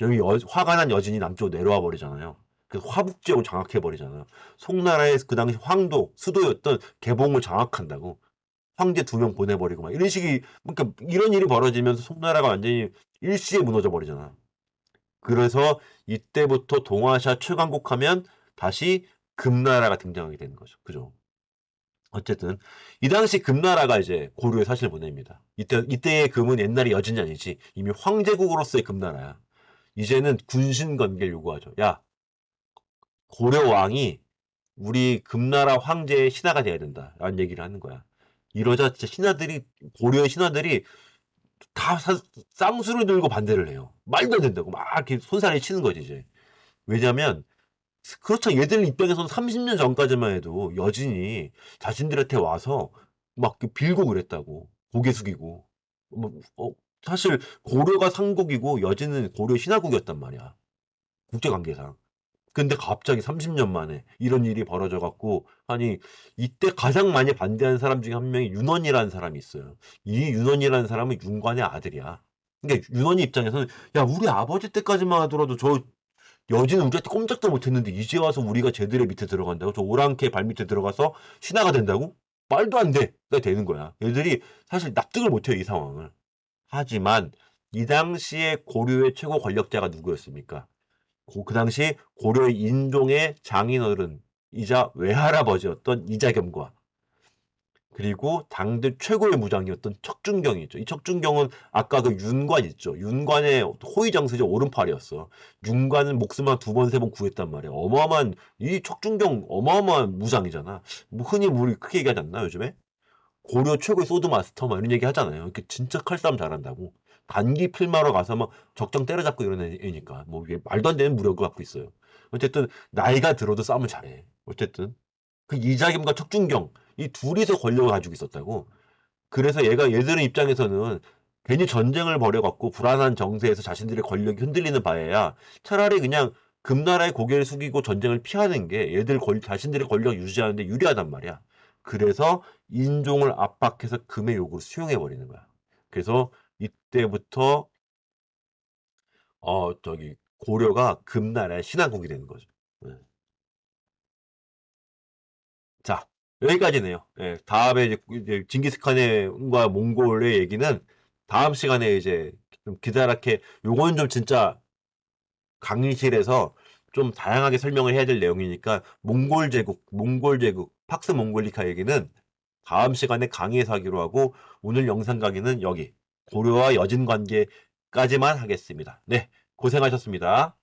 여기 화가 난 여진이 남쪽으로 내려와 버리잖아요. 그래서 화북 지역을 장악해 버리잖아요. 송나라의 그 당시 황도 수도였던 개봉을 장악한다고. 황제 2명 보내버리고 막 이런 식이 그러니까 이런 일이 벌어지면서 송나라가 완전히 일시에 무너져 버리잖아. 그래서 이때부터 동아시아 최강국 하면 다시 금나라가 등장하게 되는 거죠. 그죠? 어쨌든 이 당시 금나라가 이제 고려에 사실 보냅니다. 이때의 금은 옛날의 여진이 아니지 이미 황제국으로서의 금나라야. 이제는 군신 관계를 요구하죠. 야, 고려 왕이 우리 금나라 황제의 신하가 돼야 된다. 라는 얘기를 하는 거야. 이러자 진짜 고려의 신하들이 다 쌍수를 들고 반대를 해요. 말도 안 된다고. 막 이렇게 손살이 치는 거지, 이제. 왜냐면, 그렇죠. 얘들 입장에서는 30년 전까지만 해도 여진이 자신들한테 와서 막 빌고 그랬다고. 고개 숙이고. 뭐, 사실 고려가 상국이고 여진은 고려 신하국이었단 말이야. 국제관계상. 근데 갑자기 30년 만에 이런 일이 벌어져 갖고 아니 이때 가장 많이 반대하는 사람 중에 한 명이 윤원이라는 사람이 있어요. 이 윤원이라는 사람은 윤관의 아들이야. 그러니까 윤원이 입장에서는 야 우리 아버지 때까지만 하더라도 저 여진은 우리한테 꼼짝도 못했는데 이제 와서 우리가 쟤들의 밑에 들어간다고 저 오랑캐 발밑에 들어가서 신하가 된다고? 말도 안 돼. 가 되는 거야. 얘들이 사실 납득을 못해요 이 상황을. 하지만 이 당시에 고려의 최고 권력자가 누구였습니까? 그 당시 고려의 인종의 장인어른이자 외할아버지였던 이자겸과 그리고 당대 최고의 무장이었던 척준경이죠. 이 척준경은 아까 그 윤관 있죠. 윤관의 호위장수죠. 오른팔이었어. 윤관은 목숨 한 2번, 3번 구했단 말이야. 이 척준경 어마어마한 무장이잖아. 뭐 흔히 우리 크게 얘기하지 않나, 요즘에? 고려 최고의 소드마스터 막 이런 얘기 하잖아요. 이렇게 진짜 칼싸움 잘한다고. 단기 필마로 가서 막 적장 때려잡고 이런 애니까. 뭐 이게 말도 안 되는 무력을 갖고 있어요. 어쨌든 나이가 들어도 싸움을 잘해. 어쨌든 그 이자겸과 척준경 이 둘이서 권력을 가지고 있었다고. 그래서 얘들은 입장에서는 괜히 전쟁을 벌여갖고 불안한 정세에서 자신들의 권력이 흔들리는 바에야 차라리 그냥 금나라의 고개를 숙이고 전쟁을 피하는 게 자신들의 권력을 유지하는데 유리하단 말이야. 그래서 인종을 압박해서 금의 요구를 수용해 버리는 거야. 그래서 이때부터 고려가 금나라의 신한국이 되는 거죠. 네. 자, 여기까지네요. 예, 다음에 이제 징기스칸과 몽골의 얘기는 다음 시간에 이제 좀 기다랗게 요거는 좀 진짜 강의실에서 좀 다양하게 설명을 해야 될 내용이니까 몽골 제국, 팍스 몽골리카 얘기는 다음 시간에 강의에서 하기로 하고 오늘 영상 강의는 여기 고려와 여진 관계까지만 하겠습니다. 네, 고생하셨습니다.